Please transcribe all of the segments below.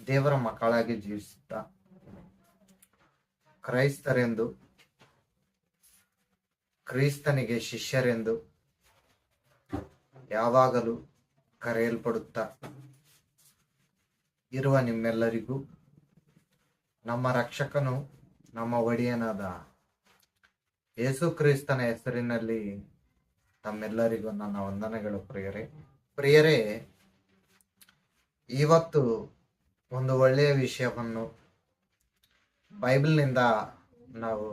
ದೇವರ ಮಕ್ಕಳಾಗಿ ಜೀವಿಸುತ್ತಾ ಕ್ರೈಸ್ತರೆಂದು, ಕ್ರಿಸ್ತನಿಗೆ ಶಿಷ್ಯರೆಂದು ಯಾವಾಗಲೂ ಕರೆಯಲ್ಪಡುತ್ತಾ ಇರುವ ನಿಮ್ಮೆಲ್ಲರಿಗೂ ನಮ್ಮ ರಕ್ಷಕನು, ನಮ್ಮ ಒಡೆಯನಾದ ಯೇಸು ಕ್ರಿಸ್ತನ ಹೆಸರಿನಲ್ಲಿ ತಮ್ಮೆಲ್ಲರಿಗೂ ನನ್ನ ವಂದನೆಗಳು. ಪ್ರಿಯರೇ, ಇವತ್ತು ಒಂದು ಒಳ್ಳೆಯ ವಿಷಯವನ್ನು ಬೈಬಲ್ನಿಂದ ನಾವು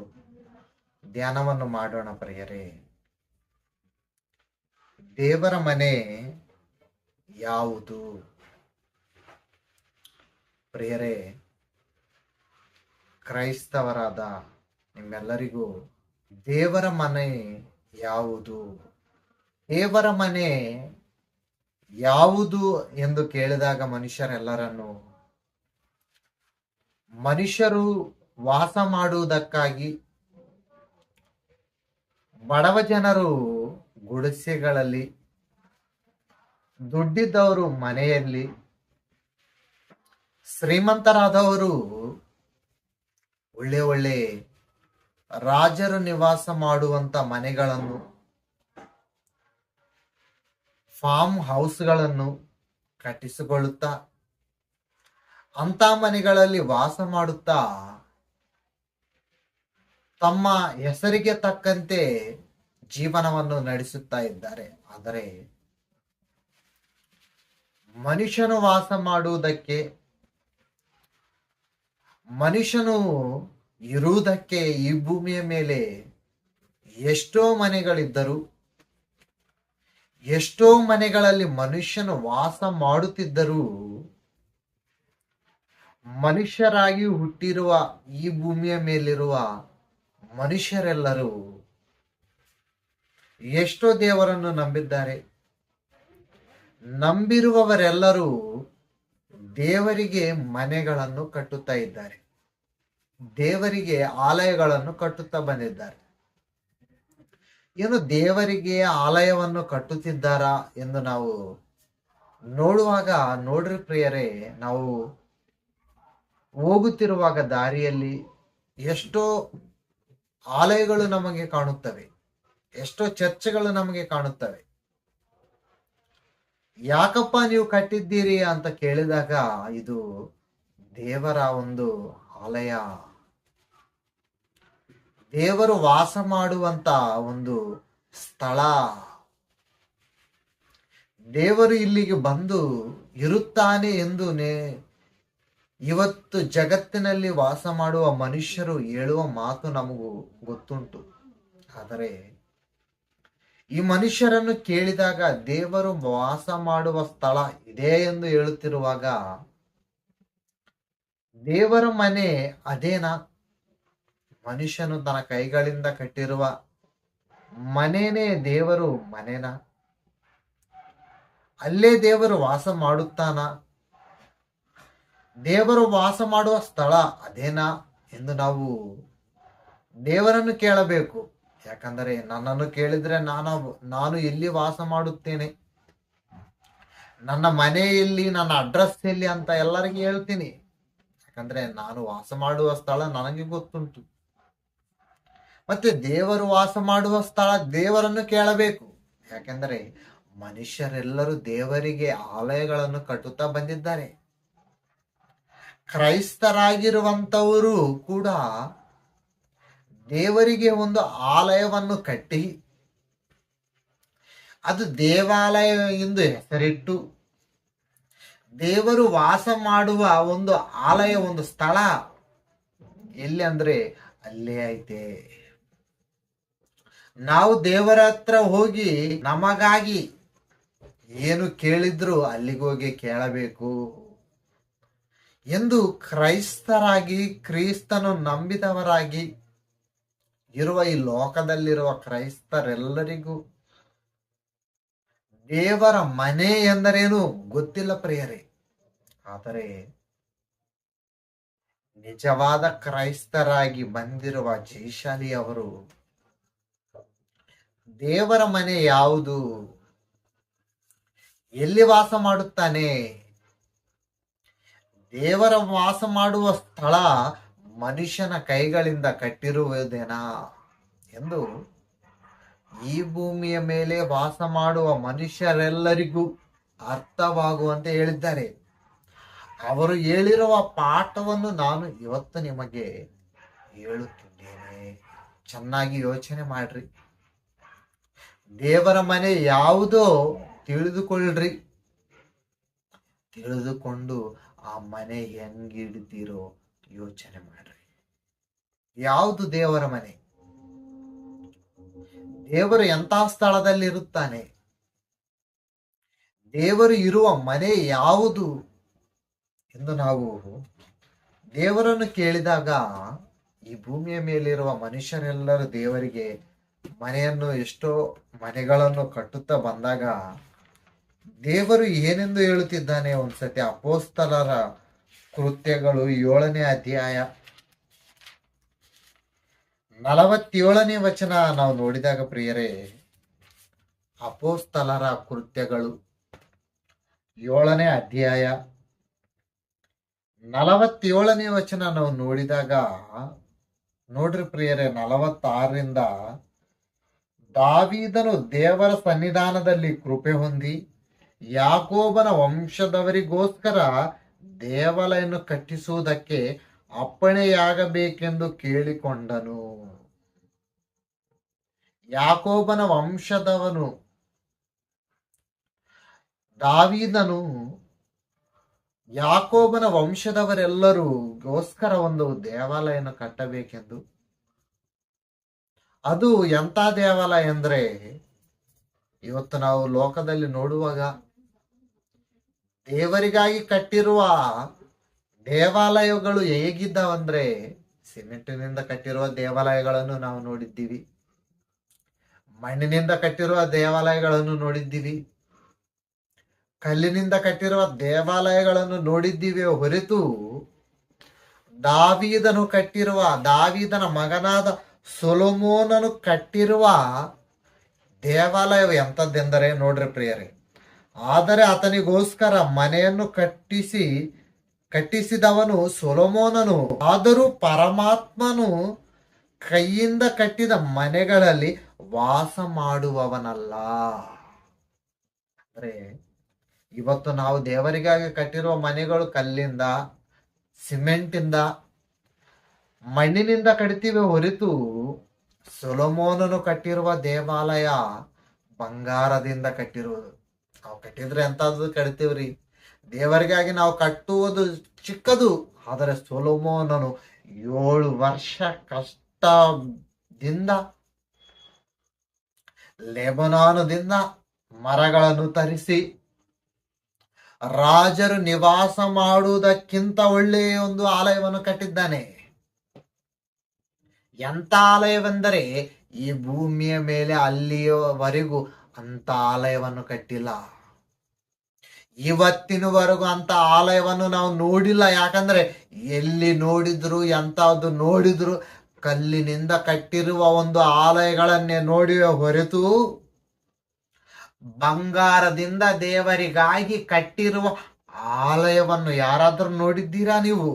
ಧ್ಯಾನವನ್ನು ಮಾಡೋಣ. ಪ್ರಿಯರೇ, ದೇವರ ಮನೆ ಯಾವುದು? ಪ್ರಿಯರೇ, ಕ್ರೈಸ್ತವರಾದ ನಿಮ್ಮೆಲ್ಲರಿಗೂ ದೇವರ ಮನೆ ಯಾವುದು? ದೇವರ ಮನೆ ಯಾವುದು ಎಂದು ಕೇಳಿದಾಗ ಮನುಷ್ಯರು ವಾಸ ಮಾಡುವುದಕ್ಕಾಗಿ ಬಡವ ಜನರು ಗುಡಿಸೆಗಳಲ್ಲಿ, ದುಡ್ಡಿದ್ದವರು ಮನೆಯಲ್ಲಿ, ಶ್ರೀಮಂತರಾದವರು ಒಳ್ಳೆ ರಾಜರು ನಿವಾಸ ಮಾಡುವಂತ ಮನೆಗಳನ್ನು, ಫಾರ್ಮ್ ಹೌಸ್ಗಳನ್ನು ಕಟ್ಟಿಸಿಕೊಳ್ಳುತ್ತಾ ಅಂತ ಮನೆಗಳಲ್ಲಿ ವಾಸ ಮಾಡುತ್ತಾ ತಮ್ಮ ಹೆಸರಿಗೆ ತಕ್ಕಂತೆ ಜೀವನವನ್ನು ನಡೆಸುತ್ತಾ ಇದ್ದಾರೆ. ಆದರೆ ಮನುಷ್ಯನು ವಾಸ ಮಾಡುವುದಕ್ಕೆ, ಮನುಷ್ಯನು ಇರುವುದಕ್ಕೆ ಈ ಭೂಮಿಯ ಮೇಲೆ ಎಷ್ಟೋ ಮನೆಗಳಿದ್ದರು, ಎಷ್ಟೋ ಮನೆಗಳಲ್ಲಿ ಮನುಷ್ಯನು ವಾಸ ಮಾಡುತ್ತಿದ್ದರೂ ಮನುಷ್ಯರಾಗಿ ಹುಟ್ಟಿರುವ ಈ ಭೂಮಿಯ ಮೇಲಿರುವ ಮನುಷ್ಯರೆಲ್ಲರೂ ಎಷ್ಟೋ ದೇವರನ್ನು ನಂಬಿದ್ದಾರೆ. ನಂಬಿರುವವರೆಲ್ಲರೂ ದೇವರಿಗೆ ಮನೆಗಳನ್ನು ಕಟ್ಟುತ್ತಾ ಇದ್ದಾರೆ, ದೇವರಿಗೆ ಆಲಯಗಳನ್ನು ಕಟ್ಟುತ್ತಾ ಬಂದಿದ್ದಾರೆ. ಏನು ದೇವರಿಗೆ ಆಲಯವನ್ನು ಕಟ್ಟುತ್ತಿದ್ದಾರಾ ಎಂದು ನಾವು ನೋಡುವಾಗ, ನೋಡ್ರಿ ಪ್ರಿಯರೇ, ನಾವು ಹೋಗುತ್ತಿರುವಾಗ ದಾರಿಯಲ್ಲಿ ಎಷ್ಟೋ ಆಲಯಗಳು ನಮಗೆ ಕಾಣುತ್ತವೆ, ಎಷ್ಟೋ ಚರ್ಚ್ಗಳು ನಮಗೆ ಕಾಣುತ್ತವೆ. ಯಾಕಪ್ಪ ನೀವು ಕಟ್ಟಿದ್ದೀರಿ ಅಂತ ಕೇಳಿದಾಗ, ಇದು ದೇವರ ಒಂದು ಆಲಯ, ದೇವರು ವಾಸ ಮಾಡುವಂತ ಒಂದು ಸ್ಥಳ. ದೇವರು ಇಲ್ಲಿಗೆ ಬಂದು ಇರುತ್ತಾನೆ ಎಂದು ಇವತ್ತು ಜಗತ್ತಿನಲ್ಲಿ ವಾಸ ಮಾಡುವ ಮನುಷ್ಯರು ಹೇಳುವ ಮಾತು ನಮಗೂ ಗೊತ್ತುಂಟು. ಆದರೆ ಈ ಮನುಷ್ಯರನ್ನು ಕೇಳಿದಾಗ ದೇವರು ವಾಸ ಮಾಡುವ ಸ್ಥಳ ಇದೆ ಎಂದು ಹೇಳುತ್ತಿರುವಾಗ, ದೇವರ ಮನೆ ಅದೇನಾ? ಮನುಷ್ಯನು ತನ್ನ ಕೈಗಳಿಂದ ಕಟ್ಟಿರುವ ಮನೇನೇ ದೇವರು ಮನೆನಾ? ಅಲ್ಲೇ ದೇವರು ವಾಸ ಮಾಡುತ್ತಾನ? ದೇವರು ವಾಸ ಮಾಡುವ ಸ್ಥಳ ಅದೇನಾ ಎಂದು ನಾವು ದೇವರನ್ನು ಕೇಳಬೇಕು. ಯಾಕಂದರೆ ನನ್ನನ್ನು ಕೇಳಿದ್ರೆ ನಾನು ಎಲ್ಲಿ ವಾಸ ಮಾಡುತ್ತೇನೆ, ನನ್ನ ಮನೆ ಎಲ್ಲಿ, ನನ್ನ ಅಡ್ರೆಸ್ ಎಲ್ಲಿ ಅಂತ ಎಲ್ಲರಿಗೂ ಹೇಳ್ತೀನಿ. ಯಾಕಂದ್ರೆ ನಾನು ವಾಸ ಮಾಡುವ ಸ್ಥಳ ನನಗೆ ಗೊತ್ತುಂಟು. ಮತ್ತೆ ದೇವರು ವಾಸ ಮಾಡುವ ಸ್ಥಳ ದೇವರನ್ನು ಕೇಳಬೇಕು. ಯಾಕೆಂದರೆ ಮನುಷ್ಯರೆಲ್ಲರೂ ದೇವರಿಗೆ ಆಲಯಗಳನ್ನು ಕಟ್ಟುತ್ತಾ ಬಂದಿದ್ದಾರೆ. ಕ್ರೈಸ್ತರಾಗಿರುವಂತವರು ಕೂಡ ದೇವರಿಗೆ ಒಂದು ಆಲಯವನ್ನು ಕಟ್ಟಿ, ಅದು ದೇವಾಲಯ ಎಂದು ಹೆಸರಿಟ್ಟು, ದೇವರು ವಾಸ ಮಾಡುವ ಒಂದು ಆಲಯ, ಒಂದು ಸ್ಥಳ ಎಲ್ಲಿ ಅಂದ್ರೆ ಅಲ್ಲೇ ಐತೆ. ನಾವು ದೇವರ ಹತ್ರ ಹೋಗಿ ನಮಗಾಗಿ ಏನು ಕೇಳಿದ್ರು ಅಲ್ಲಿಗೆ ಹೋಗಿ ಕೇಳಬೇಕು ಎಂದು ಕ್ರೈಸ್ತರಾಗಿ, ಕ್ರಿಸ್ತನು ನಂಬಿದವರಾಗಿ ಇರುವ ಈ ಲೋಕದಲ್ಲಿರುವ ಕ್ರೈಸ್ತರೆಲ್ಲರಿಗೂ ದೇವರ ಮನೆ ಎಂದರೇನು ಗೊತ್ತಿಲ್ಲ ಪ್ರಿಯರೇ. ಆದರೆ ನಿಜವಾದ ಕ್ರೈಸ್ತರಾಗಿ ಬಂದಿರುವ ಜಯಶಾಲಿ ಅವರು ದೇವರ ಮನೆ ಯಾವುದು, ಎಲ್ಲಿ ವಾಸ ಮಾಡುತ್ತಾನೆ, ದೇವರ ವಾಸ ಮಾಡುವ ಸ್ಥಳ ಮನುಷ್ಯನ ಕೈಗಳಿಂದ ಕಟ್ಟಿರುವುದೇನಾ ಎಂದು ಈ ಭೂಮಿಯ ಮೇಲೆ ವಾಸ ಮಾಡುವ ಮನುಷ್ಯರೆಲ್ಲರಿಗೂ ಅರ್ಥವಾಗುವಂತೆ ಹೇಳಿದ್ದಾರೆ. ಅವರು ಹೇಳಿರುವ ಪಾಠವನ್ನು ನಾನು ಇವತ್ತು ನಿಮಗೆ ಹೇಳುತ್ತಿದ್ದೇನೆ. ಚೆನ್ನಾಗಿ ಯೋಚನೆ ಮಾಡ್ರಿ. ದೇವರ ಮನೆ ಯಾವುದೋ ತಿಳಿದುಕೊಳ್ಳ್ರಿ. ತಿಳಿದುಕೊಂಡು ಆ ಮನೆ ಹೆಂಗಿಡ್ತೀರೋ ಯೋಚನೆ ಮಾಡ್ರಿ. ಯಾವುದು ದೇವರ ಮನೆ? ದೇವರು ಎಂತಹ ಸ್ಥಳದಲ್ಲಿ ಇರುತ್ತಾನೆ? ದೇವರು ಇರುವ ಮನೆ ಯಾವುದು ಎಂದು ನಾವು ದೇವರನ್ನು ಕೇಳಿದಾಗ, ಈ ಭೂಮಿಯ ಮೇಲಿರುವ ಮನುಷ್ಯರೆಲ್ಲರೂ ದೇವರಿಗೆ ಮನೆಯನ್ನು, ಎಷ್ಟೋ ಮನೆಗಳನ್ನು ಕಟ್ಟುತ್ತಾ ಬಂದಾಗ ದೇವರು ಏನೆಂದು ಹೇಳುತ್ತಿದ್ದಾನೆ? ಒಂದ್ಸತಿ ಅಪೊಸ್ತಲರ ಕೃತ್ಯಗಳು 7ನೇ ಅಧ್ಯಾಯ 47ನೇ ವಚನ ನಾವು ನೋಡಿದಾಗ ಪ್ರಿಯರೇ, ಅಪೊಸ್ತಲರ ಕೃತ್ಯಗಳು 7ನೇ ಅಧ್ಯಾಯ 47ನೇ ವಚನ ನಾವು ನೋಡಿದಾಗ ನೋಡ್ರಿ ಪ್ರಿಯರೇ, 46ರಿಂದ, ದಾವೀದನು ದೇವರ ಸನ್ನಿಧಾನದಲ್ಲಿ ಕೃಪೆ ಹೊಂದಿ ಯಾಕೋಬನ ವಂಶದವರಿಗೋಸ್ಕರ ದೇವಾಲಯನ್ನು ಕಟ್ಟಿಸುವುದಕ್ಕೆ ಅಪ್ಪಣೆಯಾಗಬೇಕೆಂದು ಕೇಳಿಕೊಂಡನು. ಯಾಕೋಬನ ವಂಶದವನು ದಾವೀದನು ಯಾಕೋಬನ ವಂಶದವರೆಲ್ಲರಿಗೋಸ್ಕರ ಒಂದು ದೇವಾಲಯವನ್ನು ಕಟ್ಟಬೇಕೆಂದು. ಅದು ಎಂತ ದೇವಾಲಯ ಅಂದ್ರೆ, ಇವತ್ತು ನಾವು ಲೋಕದಲ್ಲಿ ನೋಡುವಾಗ ದೇವರಿಗಾಗಿ ಕಟ್ಟಿರುವ ದೇವಾಲಯಗಳು ಹೇಗಿದ್ದಾವಂದ್ರೆ, ಸಿಮೆಂಟಿನಿಂದ ಕಟ್ಟಿರುವ ದೇವಾಲಯಗಳನ್ನು ನಾವು ನೋಡಿದ್ದೀವಿ, ಮಣ್ಣಿನಿಂದ ಕಟ್ಟಿರುವ ದೇವಾಲಯಗಳನ್ನು ನೋಡಿದ್ದೀವಿ, ಕಲ್ಲಿನಿಂದ ಕಟ್ಟಿರುವ ದೇವಾಲಯಗಳನ್ನು ನೋಡಿದ್ದೀವಿ. ಹೊರತು ದಾವೀದನ ಮಗನಾದ ಸೊಲೊಮೋನನು ಕಟ್ಟಿರುವ ದೇವಾಲಯ ಎಂಥದ್ದೆಂದರೆ ನೋಡ್ರಿ ಪ್ರಿಯರೇ, ಆದರೆ ಆತನಿಗೋಸ್ಕರ ಮನೆಯನ್ನು ಕಟ್ಟಿಸಿದವನು ಸೊಲೊಮೋನನು, ಆದರೂ ಪರಮಾತ್ಮನು ಕೈಯಿಂದ ಕಟ್ಟಿದ ಮನೆಗಳಲ್ಲಿ ವಾಸ ಮಾಡುವವನಲ್ಲ. ಅಂದ್ರೆ ಇವತ್ತು ನಾವು ದೇವರಿಗಾಗಿ ಕಟ್ಟಿರುವ ಮನೆಗಳು ಕಲ್ಲಿಂದ, ಸಿಮೆಂಟಿಂದ, ಮಣ್ಣಿನಿಂದ ಕಟ್ತೀವಿ. ಹೊರತು ಸೊಲೊಮೋನನು ಕಟ್ಟಿರುವ ದೇವಾಲಯ ಬಂಗಾರದಿಂದ ಕಟ್ಟಿರುವುದು. ನಾವು ಕಟ್ಟಿದ್ರೆ ಎಂತಾದ್ರು ಕಟ್ತೀವ್ರಿ. ದೇವರಿಗಾಗಿ ನಾವು ಕಟ್ಟುವುದು ಚಿಕ್ಕದು, ಆದರೆ ಸೊಲೊಮೋನನು 7 ವರ್ಷ ಕಷ್ಟದಿಂದ ಲೆಬನಾನದಿಂದ ಮರಗಳನ್ನು ತರಿಸಿ ರಾಜರು ನಿವಾಸ ಮಾಡುವುದಕ್ಕಿಂತ ಒಳ್ಳೆಯ ಒಂದು ಆಲಯವನ್ನು ಕಟ್ಟಿದ್ದಾನೆ. ಎಂತ ಆಲಯವೆಂದರೆ, ಈ ಭೂಮಿಯ ಮೇಲೆ ಅಲ್ಲಿಯವರೆಗೂ ಅಂತ ಆಲಯವನ್ನು ಕಟ್ಟಿಲ್ಲ. ಇವತ್ತಿನವರೆಗೂ ಅಂತ ಆಲಯವನ್ನು ನಾವು ನೋಡಿಲ್ಲ. ಯಾಕಂದ್ರೆ ಎಲ್ಲಿ ನೋಡಿದ್ರು, ಎಂತದ್ದು ನೋಡಿದ್ರು ಕಲ್ಲಿನಿಂದ ಕಟ್ಟಿರುವ ಒಂದು ಆಲಯಗಳನ್ನೇ ನೋಡಿವೆ. ಹೊರತು ಬಂಗಾರದಿಂದ ದೇವರಿಗಾಗಿ ಕಟ್ಟಿರುವ ಆಲಯವನ್ನು ಯಾರಾದ್ರೂ ನೋಡಿದ್ದೀರಾ ನೀವು?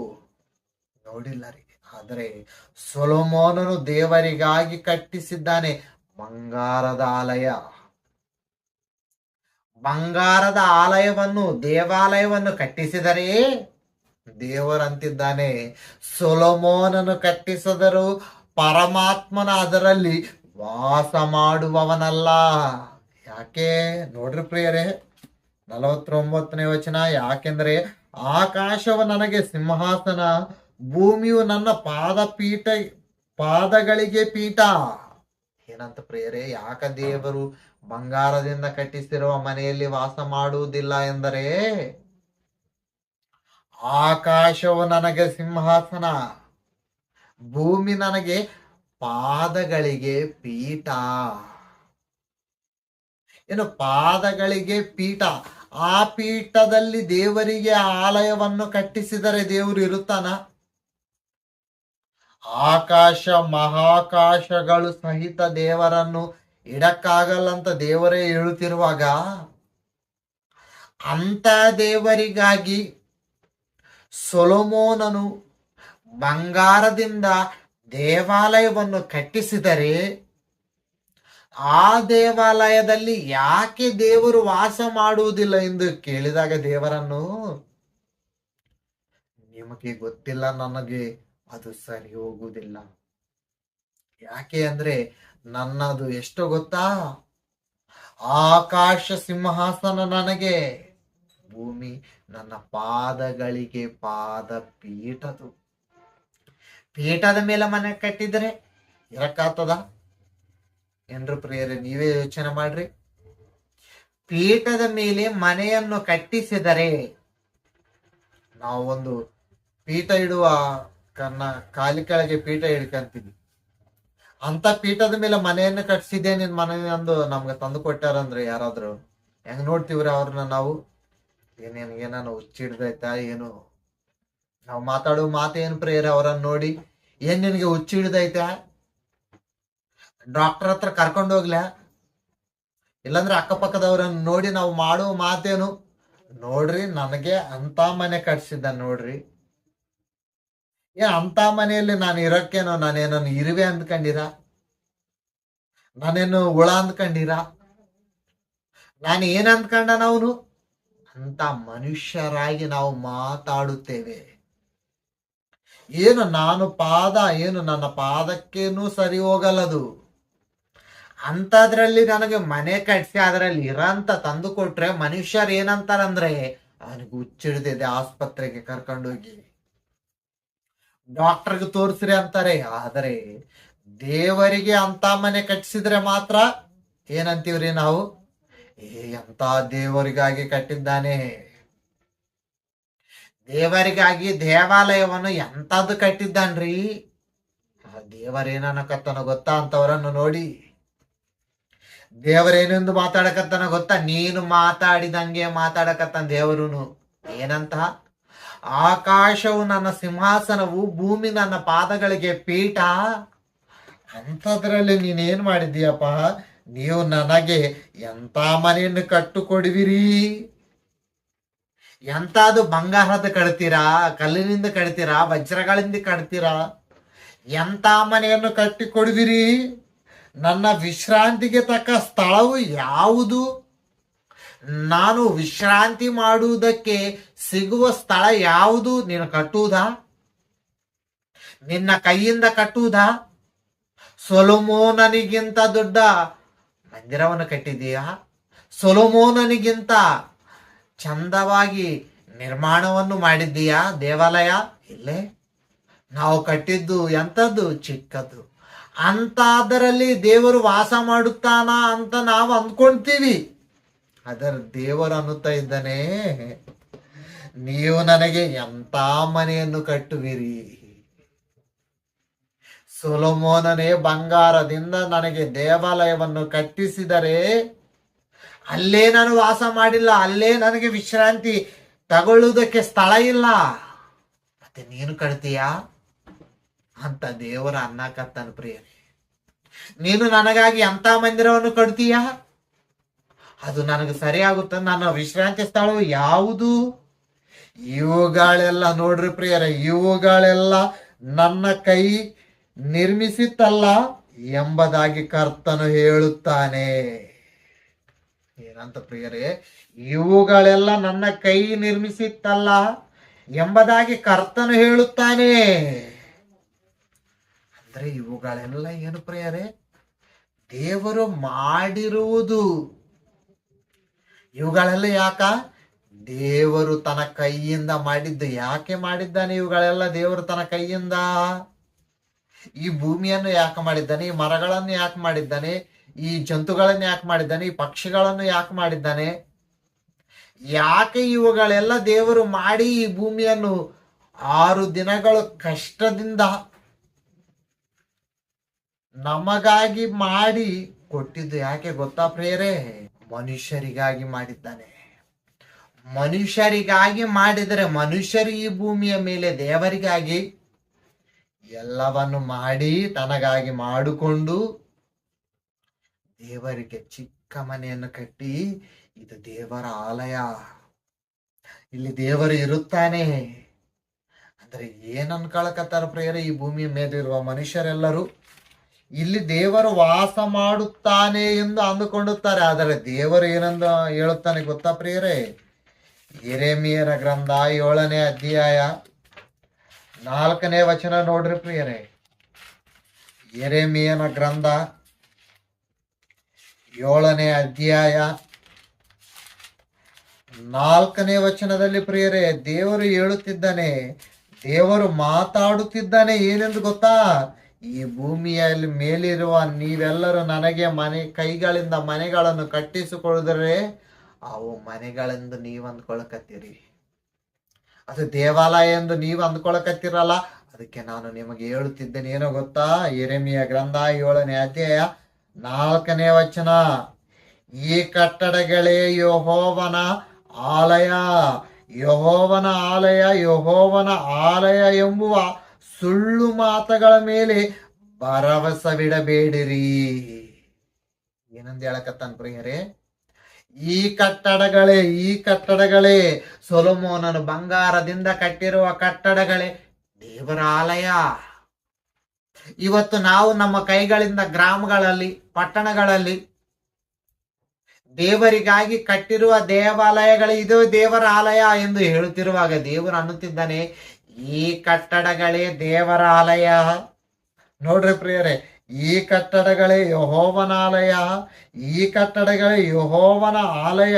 ನೋಡಿಲ್ಲ ರೀ. ಆದರೆ ಸೊಲೊಮೋನನು ದೇವರಿಗಾಗಿ ಕಟ್ಟಿಸಿದ್ದಾನೆ ಬಂಗಾರದ ಆಲಯ. ಬಂಗಾರದ ದೇವಾಲಯವನ್ನು ಕಟ್ಟಿಸಿದರೆ ದೇವರಂತಿದ್ದಾನೆ, ಸೊಲೊಮೋನನು ಕಟ್ಟಿಸಿದರು ಪರಮಾತ್ಮನ ಅದರಲ್ಲಿ ವಾಸ ಮಾಡುವವನಲ್ಲ. ಯಾಕೆ ನೋಡ್ರಿ ಪ್ರಿಯರೇ, 49ನೇ ವಚನ, ಯಾಕೆಂದ್ರೆ ಆಕಾಶವು ನನಗೆ ಸಿಂಹಾಸನ, ಭೂಮಿಯು ನನ್ನ ಪಾದಗಳಿಗೆ ಪೀಠ. ಏನಂತ ಪ್ರಿಯರೇ, ಯಾಕ ದೇವರು ಬಂಗಾರದಿಂದ ಕಟ್ಟಿಸಿರುವ ಮನೆಯಲ್ಲಿ ವಾಸ ಮಾಡುವುದಿಲ್ಲ ಎಂದರೆ, ಆಕಾಶವು ನನಗೆ ಸಿಂಹಾಸನ, ಭೂಮಿ ನನಗೆ ಪಾದಗಳಿಗೆ ಪೀಠ. ಏನು ಪಾದಗಳಿಗೆ ಪೀಠ? ಆ ಪೀಠದಲ್ಲಿ ದೇವರಿಗೆ ಆಲಯವನ್ನು ಕಟ್ಟಿಸಿದರೆ ದೇವರು ಇರುತ್ತಾನ? ಆಕಾಶ ಮಹಾಕಾಶಗಳು ಸಹಿತ ದೇವರನ್ನು ಇಡಕ್ಕಾಗಲ್ಲಂತ ದೇವರೇ ಹೇಳುತ್ತಿರುವಾಗ, ಅಂತ ದೇವರಿಗಾಗಿ ಸೊಲೊಮೋನನು ಬಂಗಾರದಿಂದ ದೇವಾಲಯವನ್ನು ಕಟ್ಟಿಸಿದರೆ ಆ ದೇವಾಲಯದಲ್ಲಿ ಯಾಕೆ ದೇವರು ವಾಸ ಮಾಡುವುದಿಲ್ಲ ಎಂದು ಕೇಳಿದಾಗ ದೇವರನ್ನು, ನಿಮಗೆ ಗೊತ್ತಿಲ್ಲ, ನನಗೆ ಅದು ಸರಿ ಹೋಗುವುದಿಲ್ಲ. ಯಾಕೆ ಅಂದ್ರೆ ನನ್ನದು ಎಷ್ಟು ಗೊತ್ತಾ, ಆಕಾಶ ಸಿಂಹಾಸನ ನನಗೆ, ಭೂಮಿ ನನ್ನ ಪಾದಗಳಿಗೆ ಪಾದ ಪೀಠದು. ಪೀಠದ ಮೇಲೆ ಮನೆ ಕಟ್ಟಿದ್ರೆ ಇರಕ್ಕಾಗ್ತದ ಏನ್ರ ಪ್ರಿಯರೇ? ನೀವೇ ಯೋಚನೆ ಮಾಡ್ರಿ. ಪೀಠದ ಮೇಲೆ ಮನೆಯನ್ನು ಕಟ್ಟಿಸಿದರೆ, ನಾವು ಒಂದು ಪೀಠ ಇಡುವ ಕಾಲಿ ಕೆಳಗೆ ಪೀಠ ಇಡ್ಕಂತೀವಿ, ಅಂತ ಪೀಠದ ಮೇಲೆ ಮನೆಯನ್ನು ಕಟ್ಸಿದೆ ನಿನ್ ಮನೆ ಅಂದು ನಮ್ಗೆ ತಂದು ಕೊಟ್ಟಾರಂದ್ರೆ ಯಾರಾದ್ರು ಹೆಂಗ್ ನೋಡ್ತೀವ್ರಿ ಅವ್ರನ್ನ ನಾವು? ಏನಾನು ಹುಚ್ಚಿಡ್ದೈತಾ ಏನು? ನಾವು ಮಾತಾಡೋ ಮಾತು ಏನ್ ಪ್ರೇಯರ್? ಅವರನ್ನ ನೋಡಿ ಏನ್ ನಿನಗೆ ಹುಚ್ಚಿಡ್ದೈತಾ? ಡಾಕ್ಟರ್ ಹತ್ರ ಕರ್ಕೊಂಡು ಹೋಗ್ಲ? ಇಲ್ಲಾಂದ್ರೆ ಅಕ್ಕಪಕ್ಕದವ್ರನ್ನ ನೋಡಿ ನಾವು ಮಾಡೋ ಮಾತೇನು? ನೋಡ್ರಿ, ನನಗೆ ಅಂತ ಮನೆ ಕಟ್ಸಿದ್ದ ನೋಡ್ರಿ. ಅಂತ ಮನೆಯಲ್ಲಿ ನಾನು ಇರೋಕ್ಕೇನೋ, ನಾನೇನೋ ಇರುವೆ ಅಂದ್ಕೊಂಡಿರ? ನಾನೇನು ಹುಳ ಅಂದ್ಕೊಂಡಿರ? ನಾನು ಏನ್ ಅಂದ್ಕೊಂಡ? ನಾವು ಅಂತ ಮನುಷ್ಯರಾಗಿ ನಾವು ಮಾತಾಡುತ್ತೇವೆ. ಏನು ನಾನು ಪಾದ, ಏನು ನನ್ನ ಪಾದಕ್ಕೇನು ಸರಿ ಹೋಗಲ್ಲದು. ಅಂತದ್ರಲ್ಲಿ ನನಗೆ ಮನೆ ಕಟ್ಸಿ ಅದರಲ್ಲಿ ಇರಂತ ತಂದು ಕೊಟ್ರೆ ಮನುಷ್ಯರು ಏನಂತಾರಂದ್ರೆ, ಅವನಿಗೆ ಹುಚ್ಚಿಡ್ದಿದೆ, ಆಸ್ಪತ್ರೆಗೆ ಕರ್ಕೊಂಡೋಗಿ ಡಾಕ್ಟರ್ಗೆ ತೋರಿಸ್ರಿ ಅಂತಾರೆ. ಆದರೆ ದೇವರಿಗೆ ಅಂತ ಮನೆ ಕಟ್ಟಿಸಿದ್ರೆ ಮಾತ್ರ ಏನಂತೀವ್ರಿ ನಾವು? ಎಂತ ದೇವರಿಗಾಗಿ ಕಟ್ಟಿದ್ದಾನೆ. ದೇವರಿಗಾಗಿ ದೇವಾಲಯವನ್ನು ಎಂತದ್ದು ಕಟ್ಟಿದ್ದಾನ್ರಿ. ದೇವರೇನಕತ್ತನ ಗೊತ್ತಾ ಅಂತವರನ್ನು ನೋಡಿ? ದೇವರೇನೆಂದು ಮಾತಾಡಕತ್ತನ ಗೊತ್ತಾ? ನೀನು ಮಾತಾಡಿದಂಗೆ ಮಾತಾಡಕತ್ತನ ದೇವರುನು. ಏನಂತ? ಆಕಾಶವು ನನ್ನ ಸಿಂಹಾಸನವು, ಭೂಮಿ ನನ್ನ ಪಾದಗಳಿಗೆ ಪೀಠ. ಅಂಥದ್ರಲ್ಲಿ ನೀನೇನ್ ಮಾಡಿದ್ದೀಯಪ್ಪ? ನೀವು ನನಗೆ ಎಂತ ಮನೆಯನ್ನು ಕಟ್ಟು ಕೊಡುವಿರಿ? ಎಂತಾದು ಬಂಗಾರದ ಕಟ್ತೀರಾ, ಕಲ್ಲಿನಿಂದ ಕಟ್ತೀರಾ, ವಜ್ರಗಳಿಂದ ಕಟ್ತೀರಾ? ಎಂತ ಮನೆಯನ್ನು ಕಟ್ಟಿ ಕೊಡುವಿರಿ? ನನ್ನ ವಿಶ್ರಾಂತಿಗೆ ತಕ್ಕ ಸ್ಥಳವು ಯಾವುದು? ನಾನು ವಿಶ್ರಾಂತಿ ಮಾಡುವುದಕ್ಕೆ ಸಿಗುವ ಸ್ಥಳ ಯಾವುದು? ನೀನು ಕಟ್ಟುವುದಾ? ನಿನ್ನ ಕೈಯಿಂದ ಕಟ್ಟುವುದಾ? ಸೊಲೊಮೋನನಿಗಿಂತ ದೊಡ್ಡ ಮಂದಿರವನ್ನು ಕಟ್ಟಿದೀಯಾ? ಸೊಲೊಮೋನನಿಗಿಂತ ಚಂದವಾಗಿ ನಿರ್ಮಾಣವನ್ನು ಮಾಡಿದ್ದೀಯಾ ದೇವಾಲಯ? ಇಲ್ಲೇ ನಾವು ಕಟ್ಟಿದ್ದು ಎಂಥದ್ದು? ಚಿಕ್ಕದ್ದು. ಅಂತ ಅದರಲ್ಲಿ ದೇವರು ವಾಸ ಮಾಡುತ್ತಾನ ಅಂತ ನಾವು ಅಂದ್ಕೊಳ್ತೀವಿ. ಅದರ ದೇವರು ಅನ್ನುತ್ತಾ ಇದ್ದಾನೆ, ನೀವು ನನಗೆ ಎಂತ ಮನೆಯನ್ನು ಕಟ್ಟುವಿರಿ? ಸೊಲೊಮೋನನೇ ಬಂಗಾರದಿಂದ ನನಗೆ ದೇವಾಲಯವನ್ನು ಕಟ್ಟಿಸಿದರೆ ಅಲ್ಲೇ ನಾನು ವಾಸ ಮಾಡಿಲ್ಲ, ಅಲ್ಲೇ ನನಗೆ ವಿಶ್ರಾಂತಿ ತಗೊಳ್ಳುವುದಕ್ಕೆ ಸ್ಥಳ ಇಲ್ಲ, ಮತ್ತೆ ನೀನು ಕಟ್ತೀಯಾ ಅಂತ ದೇವರ ಅನ್ನಕತ್ತನ ಪ್ರಿಯರೇ. ನೀನು ನನಗಾಗಿ ಎಂತ ಮಂದಿರವನ್ನು ಕಟ್ತೀಯಾ? ಅದು ನನಗೆ ಸರಿಯಾಗುತ್ತೆ? ನನ್ನ ವಿಶ್ರಾಂತಿ ಸ್ಥಳವು ಯಾವುದು? ಇವುಗಳೆಲ್ಲ ನೋಡ್ರಿ ಪ್ರಿಯರೇ, ಇವುಗಳೆಲ್ಲ ನನ್ನ ಕೈ ನಿರ್ಮಿಸಿತ್ತಲ್ಲ ಎಂಬುದಾಗಿ ಕರ್ತನು ಹೇಳುತ್ತಾನೆ. ಏನಂತ ಪ್ರಿಯರೇ? ಇವುಗಳೆಲ್ಲ ನನ್ನ ಕೈ ನಿರ್ಮಿಸಿತ್ತಲ್ಲ ಎಂಬುದಾಗಿ ಕರ್ತನು ಹೇಳುತ್ತಾನೆ. ಅಂದ್ರೆ ಇವುಗಳೆಲ್ಲ ಏನು ಪ್ರಿಯರೇ? ದೇವರು ಮಾಡಿರುವುದು. ಇವುಗಳೆಲ್ಲ ಯಾಕ? ದೇವರು ತನ್ನ ಕೈಯಿಂದ ಮಾಡಿದ್ದು. ಯಾಕೆ ಮಾಡಿದ್ದಾನೆ ಇವುಗಳೆಲ್ಲ ದೇವರು ತನ್ನ ಕೈಯಿಂದ? ಈ ಭೂಮಿಯನ್ನು ಯಾಕೆ ಮಾಡಿದ್ದಾನೆ? ಈ ಮರಗಳನ್ನು ಯಾಕೆ ಮಾಡಿದ್ದಾನೆ? ಈ ಜಂತುಗಳನ್ನು ಯಾಕೆ ಮಾಡಿದ್ದಾನೆ? ಈ ಪಕ್ಷಿಗಳನ್ನು ಯಾಕೆ ಮಾಡಿದ್ದಾನೆ? ಯಾಕೆ ಇವುಗಳೆಲ್ಲ ದೇವರು ಮಾಡಿ ಈ ಭೂಮಿಯನ್ನು 6 ದಿನಗಳು ಕಷ್ಟದಿಂದ ನಮಗಾಗಿ ಮಾಡಿ ಕೊಟ್ಟಿದ್ದು ಯಾಕೆ ಗೊತ್ತಾ ಪ್ರಿಯರೇ? ಮನುಷ್ಯರಿಗಾಗಿ ಮಾಡಿದ್ದಾನೆ. ಮನುಷ್ಯರಿಗಾಗಿ ಮಾಡಿದರೆ ಮನುಷ್ಯರು ಈ ಭೂಮಿಯ ಮೇಲೆ ದೇವರಿಗಾಗಿ ಎಲ್ಲವನ್ನು ಮಾಡಿ ತನಗಾಗಿ ಮಾಡಿಕೊಂಡು ದೇವರಿಗೆ ಚಿಕ್ಕ ಮನೆಯನ್ನು ಕಟ್ಟಿ, ಇದು ದೇವರ ಆಲಯ, ಇಲ್ಲಿ ದೇವರು ಇರುತ್ತಾನೆ, ಅಂದ್ರೆ ಏನ್ ಅನ್ಕೊಳಕತ್ತಾರ ಪ್ರಿಯರೇ, ಈ ಭೂಮಿ ಮೇಲಿರುವ ಮನುಷ್ಯರೆಲ್ಲರೂ ಇಲ್ಲಿ ದೇವರು ವಾಸ ಮಾಡುತ್ತಾನೆ ಎಂದು ಅಂದುಕೊಳ್ಳುತ್ತಾರೆ. ಆದರೆ ದೇವರು ಏನಂದು ಹೇಳುತ್ತಾನೆ ಗೊತ್ತಾ ಪ್ರಿಯರೇ? ಯೆರೆಮೀಯನ ಗ್ರಂಥ 7ನೇ ಅಧ್ಯಾಯ 4ನೇ ವಚನ ನೋಡ್ರಿ ಪ್ರಿಯರೇ. ಯೆರೆಮೀಯನ ಗ್ರಂಥ 7ನೇ ಅಧ್ಯಾಯ 4ನೇ ವಚನದಲ್ಲಿ ಪ್ರಿಯರೇ ದೇವರು ಹೇಳುತ್ತಿದ್ದಾನೆ, ದೇವರು ಮಾತಾಡುತ್ತಿದ್ದಾನೆ. ಏನೆಂದು ಗೊತ್ತಾ? ಈ ಭೂಮಿಯಲ್ಲಿ ಮೇಲಿರುವ ನೀವೆಲ್ಲರೂ ನನಗೆ ಕೈಗಳಿಂದ ಮನೆಗಳನ್ನು ಕಟ್ಟಿಸಿಕೊಳ್ಳಿದರೆ ಅವು ಮನೆಗಳೆಂದು ನೀವು ಅಂದ್ಕೊಳಕತ್ತೀರಿ, ಅದು ದೇವಾಲಯ ಎಂದು ನೀವು ಅಂದ್ಕೊಳಕತ್ತೀರಲ್ಲ. ಅದಕ್ಕೆ ನಾನು ನಿಮಗೆ ಹೇಳುತ್ತಿದ್ದೇನೆ, ಏನೋ ಗೊತ್ತಾ? ಯೆರೆಮೀಯ ಗ್ರಂಥ 7ನೇ ಅಧ್ಯಾಯ 4ನೇ ವಚನ, ಈ ಕಟ್ಟಡಗಳೇ ಯೆಹೋವನ ಆಲಯ, ಯೆಹೋವನ ಆಲಯ, ಯೆಹೋವನ ಆಲಯ ಎಂಬುವ ಸುಳ್ಳು ಮಾತುಗಳ ಮೇಲೆ ಭರವಸವಿಡಬೇಡಿರಿ. ಏನಂತ ಹೇಳಕತ್ತಾನ ಪ್ರಿಯರೇ? ಈ ಕಟ್ಟಡಗಳೇ ಸೊಲೊಮೋನನು ಬಂಗಾರದಿಂದ ಕಟ್ಟಿರುವ ಕಟ್ಟಡಗಳೇ ದೇವರ ಆಲಯ. ಇವತ್ತು ನಾವು ನಮ್ಮ ಕೈಗಳಿಂದ ಗ್ರಾಮಗಳಲ್ಲಿ, ಪಟ್ಟಣಗಳಲ್ಲಿ ದೇವರಿಗಾಗಿ ಕಟ್ಟಿರುವ ದೇವಾಲಯಗಳು ಇದು ದೇವರ ಆಲಯ ಎಂದು ಹೇಳುತ್ತಿರುವಾಗ ದೇವರು ಅನ್ನುತ್ತಿದ್ದಾನೆ, ಈ ಕಟ್ಟಡಗಳೇ ದೇವರ ಆಲಯ. ನೋಡ್ರಿ ಪ್ರಿಯರೇ, ಈ ಕಟ್ಟಡಗಳೇ ಯೆಹೋವನ ಆಲಯ, ಈ ಕಟ್ಟಡಗಳೇ ಯೆಹೋವನ ಆಲಯ,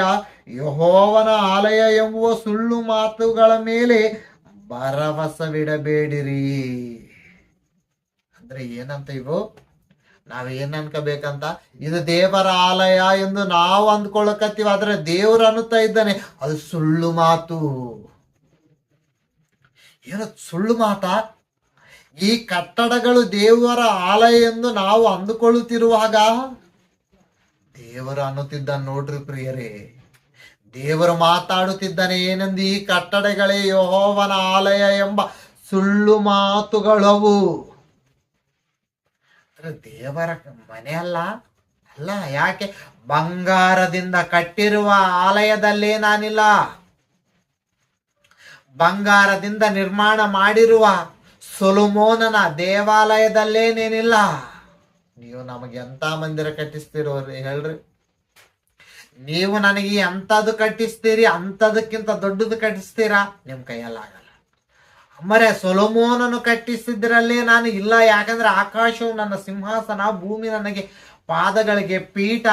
ಯೆಹೋವನ ಆಲಯ ಎಂಬುವ ಸುಳ್ಳು ಮಾತುಗಳ ಮೇಲೆ ಭರವಸವಿಡಬೇಡಿರಿ. ಅಂದ್ರೆ ಏನಂತ ಇವು? ನಾವೇನ್ ಅನ್ಕೋಬೇಕಂತ, ಇದು ದೇವರ ಆಲಯ ಎಂದು ನಾವು ಅಂದ್ಕೊಳಕತ್ತೀವಿ. ಆದ್ರೆ ದೇವರು ಅನ್ನುತ್ತಾ ಇದ್ದಾನೆ ಅದು ಸುಳ್ಳು ಮಾತು. ಏನು ಸುಳ್ಳು ಮಾತಾ? ಈ ಕಟ್ಟಡಗಳು ದೇವರ ಆಲಯ ಎಂದು ನಾವು ಅಂದುಕೊಳ್ಳುತ್ತಿರುವಾಗ ದೇವರು ಅನ್ನುತ್ತಿದ್ದಾನೆ ನೋಡ್ರಿ ಪ್ರಿಯರೇ, ದೇವರು ಮಾತಾಡುತ್ತಿದ್ದಾನೆ ಏನೆಂದು, ಈ ಕಟ್ಟಡಗಳೇ ಯೆಹೋವನ ಆಲಯ ಎಂಬ ಸುಳ್ಳು ಮಾತುಗಳವು. ದೇವರ ಮನೆ ಅಲ್ಲ. ಯಾಕೆ? ಬಂಗಾರದಿಂದ ಕಟ್ಟಿರುವ ಆಲಯದಲ್ಲೇ ನಾನಿಲ್ಲ, ಬಂಗಾರದಿಂದ ನಿರ್ಮಾಣ ಮಾಡಿರುವ ಸೊಲೊಮೋನನ ದೇವಾಲಯದಲ್ಲೇನೇನಿಲ್ಲ. ನೀವು ನಮಗೆ ಎಂತ ಮಂದಿರ ಕಟ್ಟಿಸ್ತೀರೋರಿ ಹೇಳ್ರಿ? ನೀವು ನನಗೆ ಎಂಥದ್ದು ಕಟ್ಟಿಸ್ತೀರಿ, ಅಂಥದಕ್ಕಿಂತ ದೊಡ್ಡದು ಕಟ್ಟಿಸ್ತೀರಾ? ನಿಮ್ ಕೈಯಲ್ಲಾಗಲ್ಲ. ಮರೆ ಸೊಲೊಮೋನನು ಕಟ್ಟಿಸಿದ್ರಲ್ಲೇ ನಾನು ಇಲ್ಲ. ಯಾಕಂದ್ರೆ ಆಕಾಶವು ನನ್ನ ಸಿಂಹಾಸನ, ಭೂಮಿ ನನಗೆ ಪಾದಗಳಿಗೆ ಪೀಠ.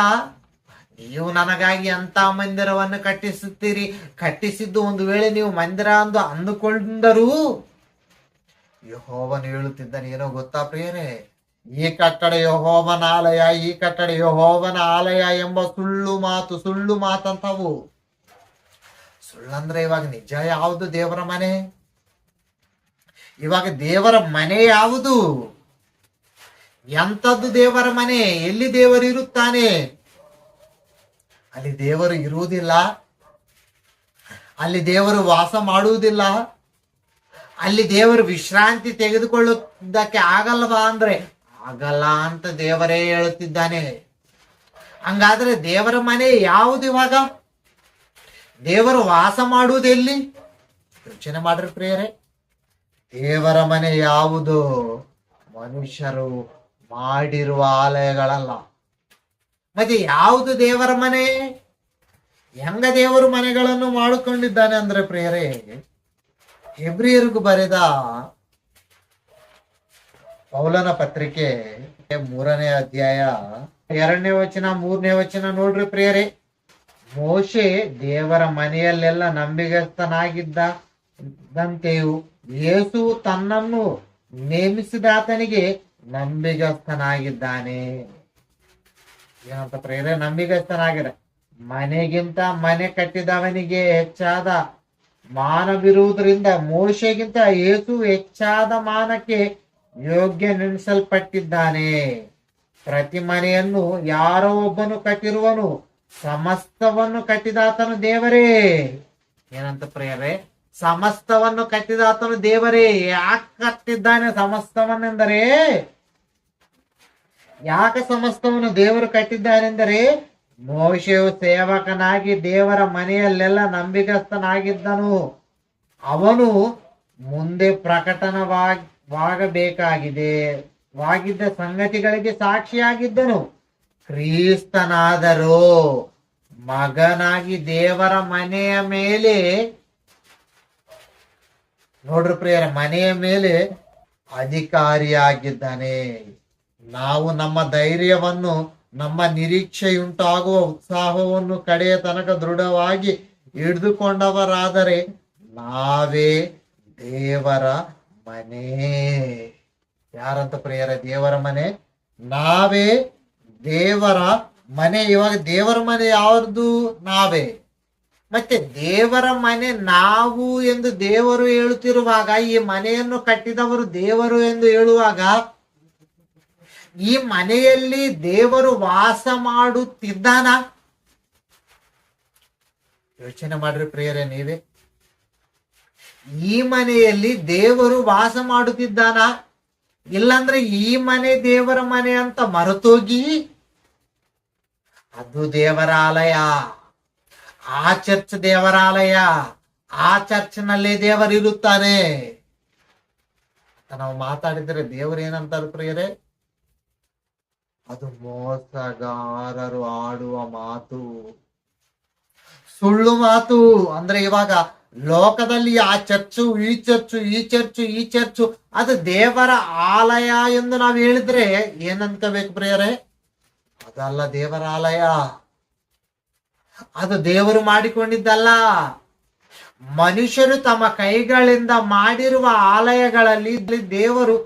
ನೀವು ನನಗಾಗಿ ಅಂತ ಮಂದಿರವನ್ನು ಕಟ್ಟಿಸುತ್ತೀರಿ. ಕಟ್ಟಿಸಿದ್ದು ಒಂದು ವೇಳೆ ನೀವು ಮಂದಿರ ಎಂದು ಅಂದುಕೊಂಡರೂ ಯೆಹೋವನು ಹೇಳುತ್ತಿದ್ದಾನೆ ಏನೋ ಗೊತ್ತಾ ಪ್ರಿಯರೇ? ಈ ಕಟ್ಟಡ ಯೆಹೋವನ ಆಲಯ, ಈ ಕಟ್ಟಡ ಯೆಹೋವನ ಆಲಯ ಎಂಬ ಸುಳ್ಳು ಮಾತಂತವು. ಸುಳ್ಳಂದ್ರೆ ಇವಾಗ ನಿಜ ಯಾವುದು? ದೇವರ ಮನೆ. ಇವಾಗ ದೇವರ ಮನೆ ಯಾವುದು? ಎಂಥದ್ದು ದೇವರ ಮನೆ? ಎಲ್ಲಿ ದೇವರು ಇರುತ್ತಾನೆ? ಅಲ್ಲಿ ದೇವರು ಇರುವುದಿಲ್ಲ, ಅಲ್ಲಿ ದೇವರು ವಾಸ ಮಾಡುವುದಿಲ್ಲ, ಅಲ್ಲಿ ದೇವರು ವಿಶ್ರಾಂತಿ ತೆಗೆದುಕೊಳ್ಳುವುದಕ್ಕೆ ಆಗಲ್ವಾ ಅಂದ್ರೆ ಆಗಲ್ಲ ಅಂತ ದೇವರೇ ಹೇಳುತ್ತಿದ್ದಾನೆ. ಹಂಗಾದ್ರೆ ದೇವರ ಮನೆ ಯಾವುದು? ಇವಾಗ ದೇವರು ವಾಸ ಮಾಡುವುದು ಎಲ್ಲಿ? ಯೋಚನೆ ಮಾಡ್ರಿ ಪ್ರಿಯರೇ. ದೇವರ ಮನೆ ಯಾವುದು? ಮನುಷ್ಯರು ಮಾಡಿರುವ ಆಲಯಗಳಲ್ಲ. ಮತ್ತೆ ಯಾವುದು ದೇವರ ಮನೆ? ಹೆಂಗ ದೇವರು ಮನೆಗಳನ್ನು ಮಾಡಿಕೊಂಡಿದ್ದಾನೆ ಅಂದ್ರೆ ಪ್ರಿಯರೇ, ಹೆಬ್ರಿಯರಿಗೂ ಬರೆದ ಪೌಲನ ಪತ್ರಿಕೆ 3ನೇ ಅಧ್ಯಾಯ 2ನೇ ವಚನ 3ನೇ ವಚನ ನೋಡ್ರಿ ಪ್ರಿಯರೇ. ಮೋಶೆ ದೇವರ ಮನೆಯಲ್ಲೆಲ್ಲ ನಂಬಿಗಸ್ತನಾಗಿದ್ದಂತೆಯೂ ಯೇಸು ತನ್ನನ್ನು ನೇಮಿಸಿದಾತನಿಗೆ ನಂಬಿಗಸ್ತನಾಗಿದ್ದಾನೆ. ಏನಂತ ಪ್ರಿಯರೇ? ನಂಬಿಗಸ್ತನಾಗಿರ. ಮನೆಗಿಂತ ಮನೆ ಕಟ್ಟಿದವನಿಗೆ ಹೆಚ್ಚಾದ ಮಾನವಿರುವುದರಿಂದ ಮೋಶೆಗಿಂತ ಯೇಸು ಹೆಚ್ಚಾದ ಮಾನಕ್ಕೆ ಯೋಗ್ಯನೆನಿಸಲ್ಪಟ್ಟಿದ್ದಾನೆ. ಪ್ರತಿ ಮನೆಯನ್ನು ಯಾರೋ ಒಬ್ಬನು ಕಟ್ಟಿರುವನು, ಸಮಸ್ತವನ್ನು ಕಟ್ಟಿದಾತನು ದೇವರೇ. ಏನಂತ ಪ್ರಿಯರೇ? ಸಮಸ್ತವನ್ನು ಕಟ್ಟಿದಾತನು ದೇವರೇ. ಯಾಕೆ ಕಟ್ಟಿದ್ದಾನೆ ಸಮಸ್ತವನ್ನೆಂದರೆ? ಯಾಕೆ ಸಮಸ್ತವನ್ನು ದೇವರು ಕಟ್ಟಿದ್ದಾನೆಂದರೆ, ಮೋಶೆಯು ಸೇವಕನಾಗಿ ದೇವರ ಮನೆಯಲ್ಲೆಲ್ಲ ನಂಬಿಗಸ್ತನಾಗಿದ್ದನು. ಅವನು ಮುಂದೆ ಪ್ರಕಟನವಾಗಬೇಕಾಗಿದೆ ವಾಗಿದ್ದ ಸಂಗತಿಗಳಿಗೆ ಸಾಕ್ಷಿಯಾಗಿದ್ದನು. ಕ್ರಿಸ್ತನಾದರೂ ಮಗನಾಗಿ ದೇವರ ಮನೆಯ ಮೇಲೆ, ನೋಡ್ರಿ ಪ್ರಿಯರ, ಮನೆಯ ಮೇಲೆ ಅಧಿಕಾರಿಯಾಗಿದ್ದಾನೆ. ನಾವು ನಮ್ಮ ಧೈರ್ಯವನ್ನು, ನಮ್ಮ ನಿರೀಕ್ಷೆಯುಂಟಾಗುವ ಉತ್ಸಾಹವನ್ನು ಕಡೆಯ ತನಕ ದೃಢವಾಗಿ ಹಿಡಿದುಕೊಂಡವರಾದರೆ ನಾವೇ ದೇವರ ಮನೆ. ಯಾರಂತ ಪ್ರಿಯರ? ದೇವರ ಮನೆ. ನಾವೇ ದೇವರ ಮನೆ. ಇವಾಗ ದೇವರ ಮನೆ ಯಾವ್ದು? ನಾವೇ. ಮತ್ತೆ ದೇವರ ಮನೆ ನಾವು ಎಂದು ದೇವರು ಹೇಳುತ್ತಿರುವಾಗ, ಈ ಮನೆಯನ್ನು ಕಟ್ಟಿದವರು ದೇವರು ಎಂದು ಹೇಳುವಾಗ, ಈ ಮನೆಯಲ್ಲಿ ದೇವರು ವಾಸ ಮಾಡುತ್ತಿದ್ದಾನ? ಯೋಚನೆ ಮಾಡ್ರಿ ಪ್ರಿಯರೇ ನೀವೇ. ಈ ಮನೆಯಲ್ಲಿ ದೇವರು ವಾಸ ಮಾಡುತ್ತಿದ್ದಾನ? ಇಲ್ಲಂದ್ರೆ ಈ ಮನೆ ದೇವರ ಮನೆ ಅಂತ ಮರೆತೋಗಿ ಅದು ದೇವರ ಆಲಯ, ಆ ಚರ್ಚ್ ದೇವರ ಆಲಯ, ಆ ಚರ್ಚ್ನಲ್ಲೇ ದೇವರಿರುತ್ತಾನೆ ಅಂತ ನಾವು ಮಾತಾಡಿದರೆ ದೇವರು ಏನಂತಾರೆ ಪ್ರಿಯರೇ? ಅದು ಮೋಸಗಾರರು ಆಡುವ ಮಾತು, ಸುಳ್ಳು ಮಾತು. ಅಂದ್ರೆ ಇವಾಗ ಲೋಕದಲ್ಲಿ ಆ ಚರ್ಚು, ಈ ಚರ್ಚು, ಈ ಚರ್ಚು, ಈ ಚರ್ಚು ಅದು ದೇವರ ಆಲಯ ಎಂದು ನಾವು ಹೇಳಿದ್ರೆ ಏನನ್ಕೋಬೇಕು ಪ್ರಿಯರೇ? ಅದಲ್ಲ ದೇವರ ಆಲಯ, ಅದು ದೇವರು ಮಾಡಿಕೊಂಡಿದ್ದಲ್ಲ. ಮನುಷ್ಯರು ತಮ್ಮ ಕೈಗಳಿಂದ ಮಾಡಿರುವ ಆಲಯಗಳಲ್ಲಿ ದೇವರು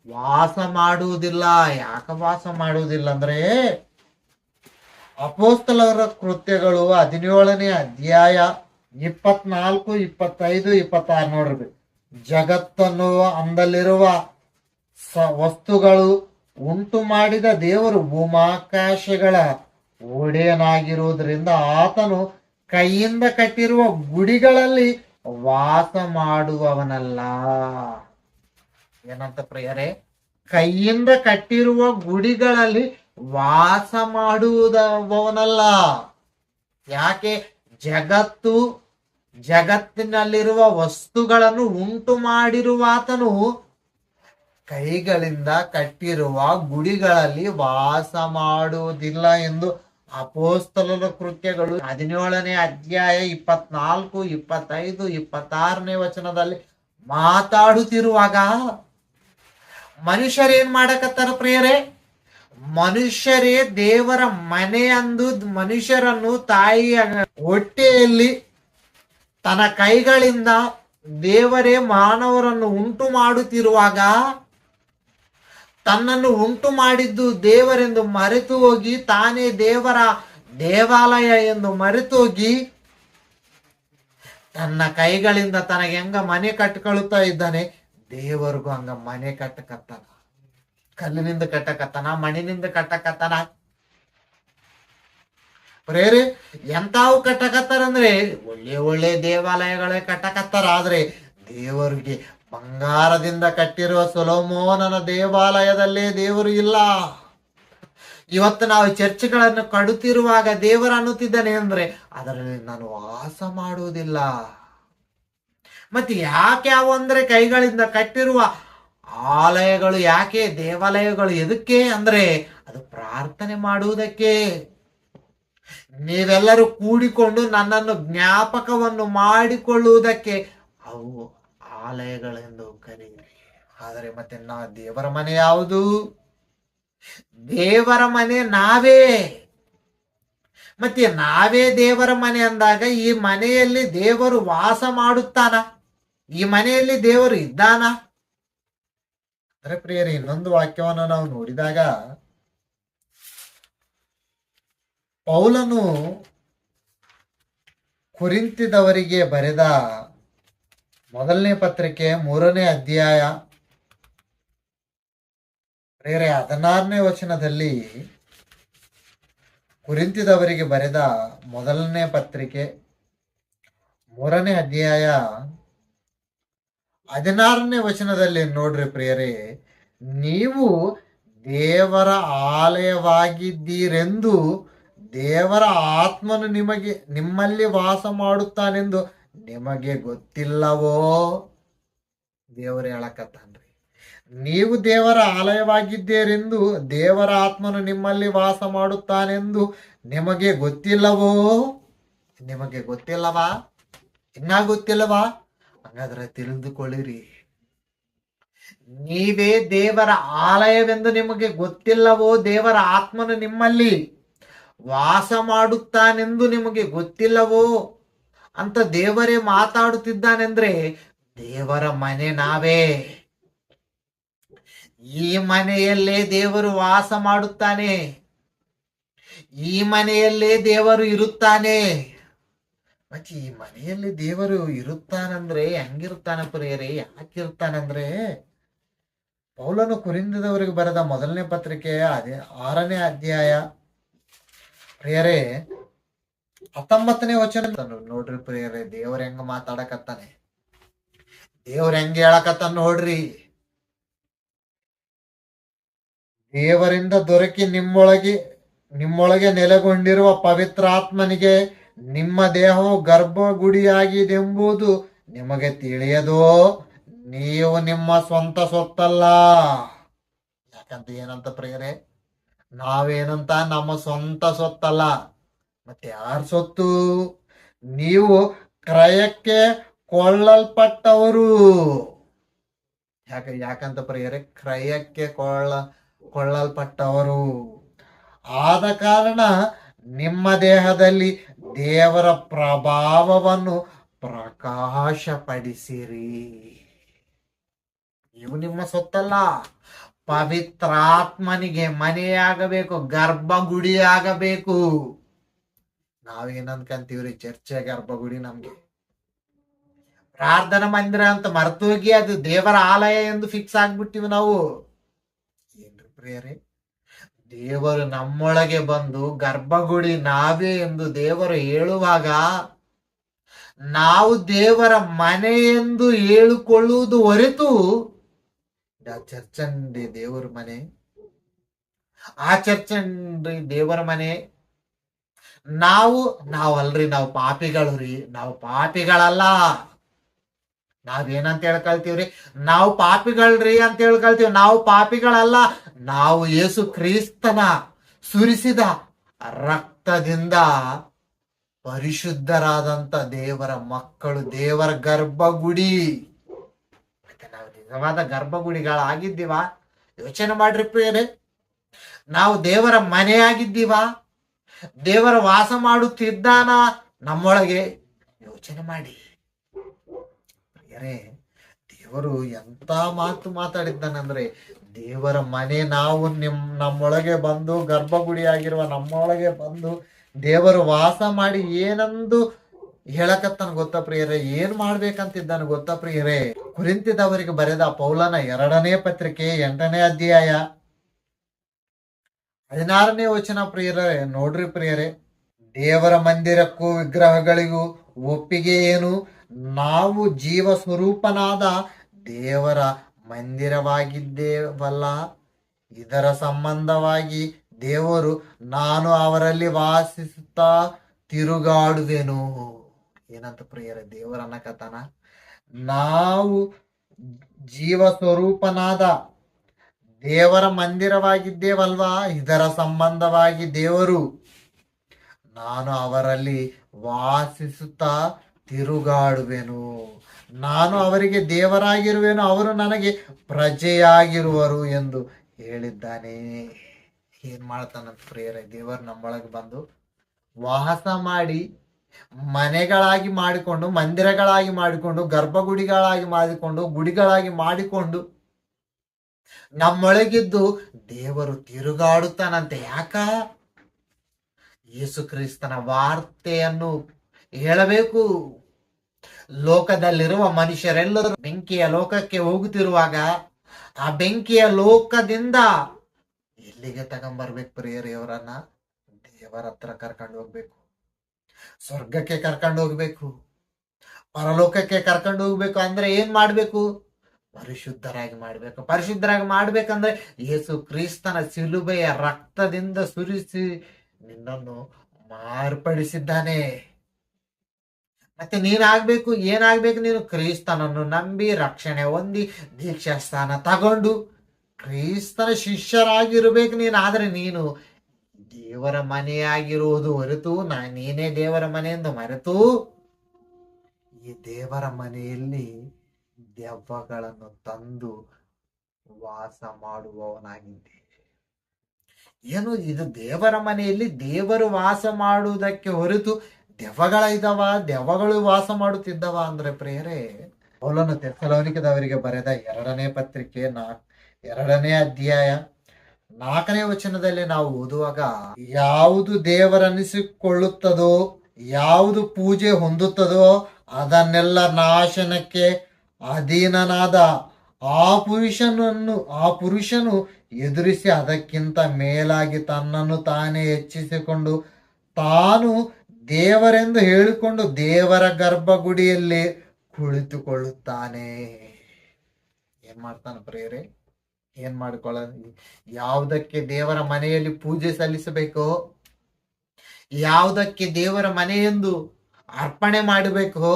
ವಾಸ ಮಾಡುವುದಿಲ್ಲ. ಯಾಕೆ ವಾಸ ಮಾಡುವುದಿಲ್ಲ ಅಂದ್ರೆ, ಅಪೊಸ್ತಲರ ಕೃತ್ಯಗಳು 17ನೇ ಅಧ್ಯಾಯ 24, 25, 26 ನೋಡ್ರಿ. ಜಗತ್ತನ್ನು ಅಂದಲ್ಲಿರುವ ವಸ್ತುಗಳು ಉಂಟು ಮಾಡಿದ ದೇವರು ಭೂಮಾಕಾಶಗಳ ಒಡೆಯನಾಗಿರುವುದರಿಂದ ಆತನು ಕೈಯಿಂದ ಕಟ್ಟಿರುವ ಗುಡಿಗಳಲ್ಲಿ ವಾಸ ಮಾಡುವವನಲ್ಲ. ಏನಂತ ಪ್ರಿಯರೇ? ಕೈಯಿಂದ ಕಟ್ಟಿರುವ ಗುಡಿಗಳಲ್ಲಿ ವಾಸ ಮಾಡುವುದವನಲ್ಲ. ಯಾಕೆ? ಜಗತ್ತಿನಲ್ಲಿರುವ ವಸ್ತುಗಳನ್ನು ಉಂಟು ಮಾಡಿರುವಾತನು ಕೈಗಳಿಂದ ಕಟ್ಟಿರುವ ಗುಡಿಗಳಲ್ಲಿ ವಾಸ ಮಾಡುವುದಿಲ್ಲ ಎಂದು ಅಪೊಸ್ತಲರ ಕೃತ್ಯಗಳು 17ನೇ ಅಧ್ಯಾಯ 24, 25, 26ನೇ ವಚನದಲ್ಲಿ ಮಾತಾಡುತ್ತಿರುವಾಗ ಮನುಷ್ಯರೇನ್ ಮಾಡಕತ್ತಾರ ಪ್ರಿಯರೇ? ಮನುಷ್ಯರೇ ದೇವರ ಮನೆ ಅಂದು ಮನುಷ್ಯರನ್ನು ತಾಯಿಯ ಹೊಟ್ಟೆಯಲ್ಲಿ ತನ್ನ ಕೈಗಳಿಂದ ದೇವರೇ ಮಾನವರನ್ನು ಉಂಟು ಮಾಡುತ್ತಿರುವಾಗ, ತನ್ನನ್ನು ಉಂಟು ಮಾಡಿದ್ದು ದೇವರೆಂದು ಮರೆತು ಹೋಗಿ, ತಾನೇ ದೇವರ ದೇವಾಲಯ ಎಂದು ಮರೆತು ಹೋಗಿ, ತನ್ನ ಕೈಗಳಿಂದ ತನಗೆ ಹೆಂಗ ಮನೆ ಕಟ್ಟಿಕೊಳ್ಳುತ್ತಾ ಇದ್ದಾನೆ, ದೇವರಿಗೂ ಹಂಗ ಮನೆ ಕಟ್ಟಕತ್ತಾನ. ಕಲ್ಲಿನಿಂದ ಕಟ್ಟಕತ್ತಾನ, ಮಣ್ಣಿನಿಂದ ಕಟ್ಟಕತ್ತಾನ. ಪ್ರೇರೆ ಎಂತಾವು ಕಟ್ಟಕತ್ತಾರಂದ್ರೆ ಒಳ್ಳೆ ಒಳ್ಳೆ ದೇವಾಲಯಗಳೇ ಕಟ್ಟಕತ್ತಾರ. ಆದ್ರೆ ದೇವರಿಗೆ ಬಂಗಾರದಿಂದ ಕಟ್ಟಿರುವ ಸೊಲೊಮೋನನ ದೇವಾಲಯದಲ್ಲೇ ದೇವರು ಇಲ್ಲ. ಇವತ್ತು ನಾವು ಚರ್ಚ್ಗಳನ್ನು ಕಡುತ್ತಿರುವಾಗ ದೇವರು ಅನ್ನುತ್ತಿದ್ದಾನೆ ಅಂದ್ರೆ ಅದರಲ್ಲಿ ನಾನು ವಾಸ ಮಾಡುವುದಿಲ್ಲ. ಮತ್ತೆ ಯಾಕೆ ಅವು ಅಂದ್ರೆ ಕೈಗಳಿಂದ ಕಟ್ಟಿರುವ ಆಲಯಗಳು ಯಾಕೆ, ದೇವಾಲಯಗಳು ಎದಕ್ಕೆ ಅಂದ್ರೆ ಅದು ಪ್ರಾರ್ಥನೆ ಮಾಡುವುದಕ್ಕೆ. ನೀವೆಲ್ಲರೂ ಕೂಡಿಕೊಂಡು ನನ್ನನ್ನು ಜ್ಞಾಪಕವನ್ನು ಮಾಡಿಕೊಳ್ಳುವುದಕ್ಕೆ ಅವು ಆಲಯಗಳೆಂದು ಕರೀರಿ. ಆದರೆ ಮತ್ತೆ ದೇವರ ಮನೆ ಯಾವುದು? ದೇವರ ಮನೆ ನಾವೇ. ಮತ್ತೆ ನಾವೇ ದೇವರ ಮನೆ ಅಂದಾಗ ಈ ಮನೆಯಲ್ಲಿ ದೇವರು ವಾಸ ಮಾಡುತ್ತಾನ? ಈ ಮನೆಯಲ್ಲಿ ದೇವರು ಇದ್ದಾನ? ಅಂದ್ರೆ ಪ್ರಿಯರೇ, ಇನ್ನೊಂದು ವಾಕ್ಯವನ್ನು ನಾವು ನೋಡಿದಾಗ, ಪೌಲನು ಕೊರಿಂಥದವರಿಗೆ ಬರೆದ 1ನೇ ಪತ್ರಿಕೆ 3ನೇ ಅಧ್ಯಾಯ ಪ್ರಿಯರೇ 16ನೇ ವಚನದಲ್ಲಿ, ಕೊರಿಂಥದವರಿಗೆ ಬರೆದ 1ನೇ ಪತ್ರಿಕೆ 3ನೇ ಅಧ್ಯಾಯ 16ನೇ ವಚನದಲ್ಲಿ ನೋಡ್ರಿ ಪ್ರಿಯರೇ, ನೀವು ದೇವರ ಆಲಯವಾಗಿದ್ದೀರೆಂದು ದೇವರ ಆತ್ಮನು ನಿಮ್ಮಲ್ಲಿ ವಾಸ ಮಾಡುತ್ತಾನೆಂದು ನಿಮಗೆ ಗೊತ್ತಿಲ್ಲವೋ? ದೇವರು ಹೇಳಕತ್ತಾನ್ರಿ. ನೀವು ದೇವರ ಆಲಯವಾಗಿದ್ದೀರೆಂದು ದೇವರ ಆತ್ಮನು ನಿಮ್ಮಲ್ಲಿ ವಾಸ ಮಾಡುತ್ತಾನೆಂದು ನಿಮಗೆ ಗೊತ್ತಿಲ್ಲವೋ? ನಿಮಗೆ ಗೊತ್ತಿಲ್ಲವಾ? ಇನ್ನ ಗೊತ್ತಿಲ್ಲವಾ? ಹಾಗಾದ್ರೆ ತಿಳಿದುಕೊಳ್ಳಿರಿ. ನೀವೇ ದೇವರ ಆಲಯವೆಂದು ನಿಮಗೆ ಗೊತ್ತಿಲ್ಲವೋ? ದೇವರ ಆತ್ಮನು ನಿಮ್ಮಲ್ಲಿ ವಾಸ ಮಾಡುತ್ತಾನೆಂದು ನಿಮಗೆ ಗೊತ್ತಿಲ್ಲವೋ ಅಂತ ದೇವರೇ ಮಾತಾಡುತ್ತಿದ್ದಾನೆಂದ್ರೆ ದೇವರ ಮನೆ ನಾವೇ. ಈ ಮನೆಯಲ್ಲೇ ದೇವರು ವಾಸ ಮಾಡುತ್ತಾನೆ. ಈ ಮನೆಯಲ್ಲೇ ದೇವರು ಇರುತ್ತಾನೆ. ಮತ್ತೆ ಈ ಮನೆಯಲ್ಲಿ ದೇವರು ಇರುತ್ತಾನಂದ್ರೆ ಹೆಂಗಿರ್ತಾನೆ ಪ್ರಿಯರೇ? ಯಾಕಿರ್ತಾನಂದ್ರೆ ಪೌಲನು ಕೊರಿಂಥದವರಿಗೆ ಬರೆದ ಮೊದಲನೇ ಪತ್ರಿಕೆ 6ನೇ ಅಧ್ಯಾಯ ಪ್ರಿಯರೇ 19ನೇ ವಚನ ನೋಡ್ರಿ ಪ್ರಿಯರೇ. ದೇವ್ರ ಹೆಂಗ ಮಾತಾಡಕತ್ತಾನೆ, ದೇವ್ರ ಹೆಂಗ ಹೇಳಕತ್ತಾನ ನೋಡ್ರಿ. ದೇವರಿಂದ ದೊರಕಿ ನಿಮ್ಮೊಳಗೆ ನೆಲೆಗೊಂಡಿರುವ ಪವಿತ್ರಾತ್ಮನಿಗೆ ನಿಮ್ಮ ದೇಹವು ಗರ್ಭಗುಡಿಯಾಗಿದೆಂಬುದು ನಿಮಗೆ ತಿಳಿಯದೋ? ನೀವು ನಿಮ್ಮ ಸ್ವಂತ ಸೊತ್ತಲ್ಲ. ಯಾಕಂತ ಏನಂತ ಪ್ರಿಯರೇ? ನಾವೇನಂತ? ನಮ್ಮ ಸ್ವಂತ ಸೊತ್ತಲ್ಲ. ಮತ್ತೆ ಯಾರ ಸೊತ್ತು? ನೀವು ಕ್ರಯಕ್ಕೆ ಕೊಳ್ಳಲ್ಪಟ್ಟವರು. ಯಾಕಂತ ಪ್ರಿಯರೇ? ಕ್ರಯಕ್ಕೆ ಕೊಳ್ಳಲ್ಪಟ್ಟವರು ಆದ ಕಾರಣ ನಿಮ್ಮ ದೇಹದಲ್ಲಿ ದೇವರ ಪ್ರಭಾವವನ್ನು ಪ್ರಕಾಶಪಡಿಸಿರಿ. ಇವು ನಿಮ್ಮ ಸೊತ್ತಲ್ಲ. ಪವಿತ್ರಾತ್ಮನಿಗೆ ಮನೆಯಾಗಬೇಕು, ಗರ್ಭಗುಡಿಯಾಗಬೇಕು. ನಾವೇನಂದ್ಕಂತೀವ್ರಿ? ಚರ್ಚೆ ಗರ್ಭಗುಡಿ, ನಮ್ಗೆ ಪ್ರಾರ್ಥನಾ ಮಂದಿರ ಅಂತ ಮರ್ತೋಗಿ ಅದು ದೇವರ ಆಲಯ ಎಂದು ಫಿಕ್ಸ್ ಆಗ್ಬಿಟ್ಟಿವಿ ನಾವು. ಏನ್ರಿ ಪ್ರಿಯರೇ? ದೇವರು ನಮ್ಮೊಳಗೆ ಬಂದು ಗರ್ಭಗುಡಿ ನಾವೇ ಎಂದು ದೇವರು ಹೇಳುವಾಗ ನಾವು ದೇವರ ಮನೆ ಎಂದು ಹೇಳಿಕೊಳ್ಳುವುದು ಹೊರತು ಚರ್ಚಂಡಿ ದೇವರ ಮನೆ, ಆ ಚರ್ಚಂಡಿ ದೇವರ ಮನೆ. ನಾವಲ್ರಿ, ನಾವು ಪಾಪಿಗಳು ರೀ. ನಾವು ಪಾಪಿಗಳಲ್ಲ. ನಾವೇನಂತ ಹೇಳ್ಕೊಳ್ತೀವ್ರಿ? ನಾವು ಪಾಪಿಗಳ್ರಿ ಅಂತ ಹೇಳ್ಕೊಳ್ತೀವಿ. ನಾವು ಪಾಪಿಗಳಲ್ಲ. ನಾವು ಯೇಸು ಕ್ರಿಸ್ತನ ಸುರಿಸಿದ ರಕ್ತದಿಂದ ಪರಿಶುದ್ಧರಾದಂತ ದೇವರ ಮಕ್ಕಳು, ದೇವರ ಗರ್ಭಗುಡಿ. ಮತ್ತೆ ನಾವು ನಿಜವಾದ ಗರ್ಭಗುಡಿಗಳಾಗಿದ್ದೀವ? ಯೋಚನೆ ಮಾಡ್ರಿ ಪ್ರಿಯರೇ. ನಾವು ದೇವರ ಮನೆಯಾಗಿದ್ದೀವ? ದೇವರ ವಾಸ ಮಾಡುತ್ತಿದ್ದಾನ ನಮ್ಮೊಳಗೆ? ಯೋಚನೆ ಮಾಡಿ ಪ್ರಿಯರೇ. ದೇವರು ಎಂತ ಮಾತು ಮಾತಾಡಿದ್ದಾನಂದ್ರೆ, ದೇವರ ಮನೆ ನಾವು ನಮ್ಮೊಳಗೆ ಬಂದು, ಗರ್ಭಗುಡಿಯಾಗಿರುವ ನಮ್ಮೊಳಗೆ ಬಂದು ದೇವರು ವಾಸ ಮಾಡಿ ಏನಂದು ಹೇಳಕತ್ತಾನ ಗೊತ್ತಾ ಪ್ರಿಯರೇ? ಏನ್ ಮಾಡ್ಬೇಕಂತಿದ್ದಾನ ಗೊತ್ತಾ ಪ್ರಿಯರೇ? ಕೊರಿಂಥದವರಿಗೆ ಬರೆದ ಪೌಲನ 2ನೇ ಪತ್ರಿಕೆ 8ನೇ ಅಧ್ಯಾಯ 16ನೇ ವಚನ ಪ್ರಿಯರೇ. ನೋಡ್ರಿ ಪ್ರಿಯರೇ, ದೇವರ ಮಂದಿರಕ್ಕೂ ವಿಗ್ರಹಗಳಿಗೂ ಒಪ್ಪಿಗೆ ಏನು? ನಾವು ಜೀವ ಸ್ವರೂಪನಾದ ದೇವರ ಮಂದಿರವಾಗಿದ್ದೇವಲ್ಲ. ಇದರ ಸಂಬಂಧವಾಗಿ ದೇವರು ನಾನು ಅವರಲ್ಲಿ ವಾಸಿಸುತ್ತಾ ತಿರುಗಾಡುವೆನು. ಏನಂತ ಪ್ರಿಯರೇ? ದೇವರ ಅನ್ನಕತ್ತಾನ, ನಾವು ಜೀವ ಸ್ವರೂಪನಾದ ದೇವರ ಮಂದಿರವಾಗಿದ್ದೇವಲ್ವಾ, ಇದರ ಸಂಬಂಧವಾಗಿ ದೇವರು ನಾನು ಅವರಲ್ಲಿ ವಾಸಿಸುತ್ತಾ ತಿರುಗಾಡುವೆನು. ನಾನು ಅವರಿಗೆ ದೇವರಾಗಿರುವೆನು, ಅವರು ನನಗೆ ಪ್ರಜೆಯಾಗಿರುವರು ಎಂದು ಹೇಳಿದ್ದಾನೆ. ಏನ್ ಮಾಡ್ತಾನಂತ ಪ್ರಿಯರೇ? ದೇವರು ನಮ್ಮೊಳಗೆ ಬಂದು ವಾಸ ಮಾಡಿ ಮನೆಗಳಾಗಿ ಮಾಡಿಕೊಂಡು, ಮಂದಿರಗಳಾಗಿ ಮಾಡಿಕೊಂಡು, ಗರ್ಭಗುಡಿಗಳಾಗಿ ಮಾಡಿಕೊಂಡು, ಗುಡಿಗಳಾಗಿ ಮಾಡಿಕೊಂಡು ನಮ್ಮೊಳಗಿದ್ದು ದೇವರು ತಿರುಗಾಡುತ್ತಾನಂತೆ. ಯಾಕ? ಯೇಸು ಕ್ರಿಸ್ತನ ವಾರ್ತೆಯನ್ನು ಹೇಳಬೇಕು. ಲೋಕದಲ್ಲಿರುವ ಮನುಷ್ಯರೆಲ್ಲರೂ ಬೆಂಕಿಯ ಲೋಕಕ್ಕೆ ಹೋಗುತ್ತಿರುವಾಗ ಆ ಬೆಂಕಿಯ ಲೋಕದಿಂದ ಎಲ್ಲಿಗೆ ತಗೊಂಬರ್ಬೇಕು ಪ್ರಿಯರೇ? ಅವರನ್ನ ದೇವರ ಹತ್ರ ಕರ್ಕೊಂಡು ಹೋಗ್ಬೇಕು. ಸ್ವರ್ಗಕ್ಕೆ ಕರ್ಕೊಂಡು ಹೋಗ್ಬೇಕು, ಪರಲೋಕಕ್ಕೆ ಕರ್ಕೊಂಡು ಹೋಗ್ಬೇಕು. ಅಂದ್ರೆ ಏನ್ ಮಾಡ್ಬೇಕು? ಪರಿಶುದ್ಧರಾಗಿ ಮಾಡ್ಬೇಕು. ಪರಿಶುದ್ಧರಾಗಿ ಮಾಡ್ಬೇಕಂದ್ರೆ ಯೇಸು ಕ್ರಿಸ್ತನ ಶಿಲುಬೆಯ ರಕ್ತದಿಂದ ಸುರಿಸಿ ನಿನ್ನನ್ನು ಮಾರ್ಪಡಿಸಿದ್ದಾನೆ. ಮತ್ತೆ ನೀನಾಗ್ಬೇಕು, ಏನಾಗ್ಬೇಕು, ನೀನು ಕ್ರಿಸ್ತನನ್ನು ನಂಬಿ ರಕ್ಷಣೆ ಹೊಂದಿ ದೀಕ್ಷಾ ಸ್ಥಾನ ತಗೊಂಡು ಕ್ರಿಸ್ತನ ಶಿಷ್ಯರಾಗಿರ್ಬೇಕು ನೀನು. ಆದ್ರೆ ನೀನು ದೇವರ ಮನೆಯಾಗಿರುವುದು ಹೊರತು ನೀನೇ ದೇವರ ಮನೆಯಿಂದ ಮರೆತು ಈ ದೇವರ ಮನೆಯಲ್ಲಿ ದೆವ್ವಗಳನ್ನು ತಂದು ವಾಸ ಮಾಡುವವನಾಗಿದ್ದೆ. ಏನು ಇದು ದೇವರ ಮನೆಯಲ್ಲಿ ದೇವರು ವಾಸ ಮಾಡುವುದಕ್ಕೆ ಹೊರತು ದೆವ್ವಗಳ ಇದಾವ, ದೆವ್ವಗಳು ವಾಸ ಮಾಡುತ್ತಿದ್ದವ ಅಂದ್ರೆ ಪ್ರಿಯರೇ, ಪೌಲನು ಥೆಸಲೋನಿಕದವರಿಗೆ ಬರೆದ 2ನೇ ಪತ್ರಿಕೆ 2ನೇ ಅಧ್ಯಾಯ 4ನೇ ವಚನದಲ್ಲಿ ನಾವು ಓದುವಾಗ, ಯಾವುದು ದೇವರನಿಸಿಕೊಳ್ಳುತ್ತದೋ, ಯಾವುದು ಪೂಜೆ ಹೊಂದುತ್ತದೋ ಅದನ್ನೆಲ್ಲ ನಾಶನಕ್ಕೆ ಅಧೀನನಾದ ಆ ಪುರುಷನು ಎದುರಿಸಿ ಅದಕ್ಕಿಂತ ಮೇಲಾಗಿ ತನ್ನನ್ನು ತಾನೇ ಹೆಚ್ಚಿಸಿಕೊಂಡು ತಾನು ದೇವರೆಂದು ಹೇಳಿಕೊಂಡು ದೇವರ ಗರ್ಭಗುಡಿಯಲ್ಲಿ ಕುಳಿತುಕೊಳ್ಳುತ್ತಾನೆ. ಏನ್ ಮಾಡ್ತಾನೆ ಪ್ರಿಯರೇ? ಏನ್ ಯಾವುದಕ್ಕೆ ದೇವರ ಮನೆಯಲ್ಲಿ ಪೂಜೆ ಸಲ್ಲಿಸಬೇಕೋ, ಯಾವುದಕ್ಕೆ ದೇವರ ಮನೆಯೆಂದು ಅರ್ಪಣೆ ಮಾಡಬೇಕೋ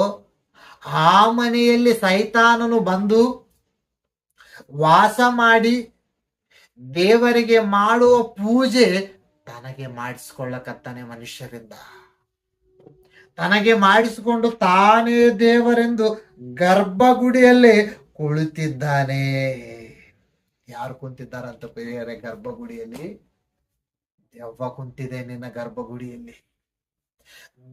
ಆ ಮನೆಯಲ್ಲಿ ಸೈತಾನನು ಬಂದು ವಾಸ ಮಾಡಿ ದೇವರಿಗೆ ಮಾಡುವ ಪೂಜೆ ತನಗೆ ಮಾಡಿಸ್ಕೊಳ್ಳಕತ್ತಾನೆ. ಮನುಷ್ಯರಿಂದ ತನಗೆ ಮಾಡಿಸಿಕೊಂಡು ತಾನೇ ದೇವರೆಂದು ಗರ್ಭಗುಡಿಯಲ್ಲಿ ಕುಳಿತಿದ್ದಾನೆ. ಯಾರು ಕುಂತಿದ್ದಾರಂತ ಪ್ರಿಯರೇ? ಗರ್ಭಗುಡಿಯಲ್ಲಿ ದೆವ್ವ ಕುಂತಿದೆ ನಿನ್ನ ಗರ್ಭಗುಡಿಯಲ್ಲಿ.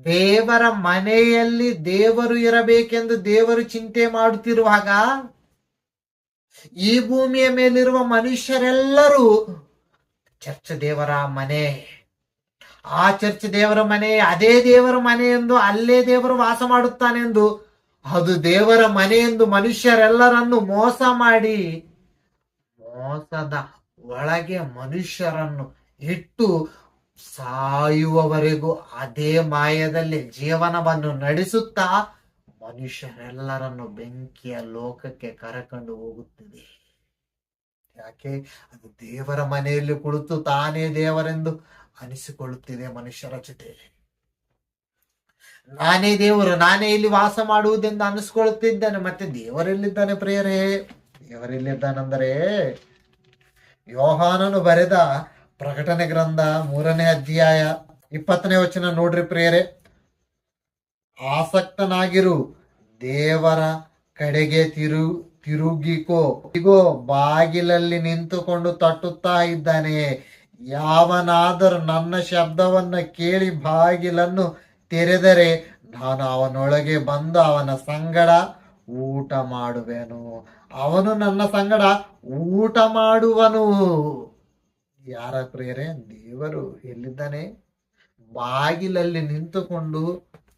ದೇವರ ಮನೆಯಲ್ಲಿ ದೇವರು ಇರಬೇಕೆಂದು ದೇವರು ಚಿಂತೆ ಮಾಡುತ್ತಿರುವಾಗ ಈ ಭೂಮಿಯ ಮೇಲಿರುವ ಮನುಷ್ಯರೆಲ್ಲರೂ ಚರ್ಚ್ ದೇವರ ಮನೆ, ಆ ಚರ್ಚ್ ದೇವರ ಮನೆ, ಅದೇ ದೇವರ ಮನೆ ಎಂದು, ಅಲ್ಲೇ ದೇವರು ವಾಸ ಮಾಡುತ್ತಾನೆಂದು, ಅದು ದೇವರ ಮನೆ ಎಂದು ಮನುಷ್ಯರೆಲ್ಲರನ್ನು ಮೋಸ ಮಾಡಿ ಮೋಸದ ಒಳಗೆ ಮನುಷ್ಯರನ್ನು ಇಟ್ಟು ಸಾಯುವವರೆಗೂ ಅದೇ ಮಾಯದಲ್ಲಿ ಜೀವನವನ್ನು ನಡೆಸುತ್ತಾ ಮನುಷ್ಯರೆಲ್ಲರನ್ನು ಬೆಂಕಿಯ ಲೋಕಕ್ಕೆ ಕರೆಕೊಂಡು ಹೋಗುತ್ತಿದೆ. ಯಾಕೆ? ಅದು ದೇವರ ಮನೆಯಲ್ಲಿ ಕುಳಿತು ತಾನೇ ದೇವರೆಂದು ಅನಿಸಿಕೊಳ್ಳುತ್ತಿದೆ ಮನುಷ್ಯರ ಜೊತೆ. ನಾನೇ ದೇವರು, ನಾನೇ ಇಲ್ಲಿ ವಾಸ ಮಾಡುವುದೆಂದು ಅನಿಸ್ಕೊಳ್ಳುತ್ತಿದ್ದಾನೆ. ಮತ್ತೆ ದೇವರೆಲ್ಲಿದ್ದಾನೆ ಪ್ರಿಯರೇ? ದೇವರೆಲ್ಲಿದ್ದಾನೆಂದರೆ ಯೋಹಾನನು ಬರೆದ ಪ್ರಕಟಣೆ ಗ್ರಂಥ 3ನೇ ಅಧ್ಯಾಯ 20ನೇ ವಚನ ನೋಡ್ರಿ ಪ್ರಿಯರೇ. ಆಸಕ್ತನಾಗಿರು, ದೇವರ ಕಡೆಗೆ ತಿರುಗಿಕೋ, ಇಗೋ ಬಾಗಿಲಲ್ಲಿ ನಿಂತುಕೊಂಡು ತಟ್ಟುತ್ತಾ ಇದ್ದಾನೆ. ಯಾವನಾದರೂ ನನ್ನ ಶಬ್ದವನ್ನು ಕೇಳಿ ಬಾಗಿಲನ್ನು ತೆರೆದರೆ ನಾನು ಅವನೊಳಗೆ ಬಂದು ಅವನ ಸಂಗಡ ಊಟ ಮಾಡುವೆನು, ಅವನು ನನ್ನ ಸಂಗಡ ಊಟ ಮಾಡುವನು. ಯಾರ ಪ್ರಿಯರೇ? ದೇವರು ಎಲ್ಲಿದ್ದಾನೆ? ಬಾಗಿಲಲ್ಲಿ ನಿಂತುಕೊಂಡು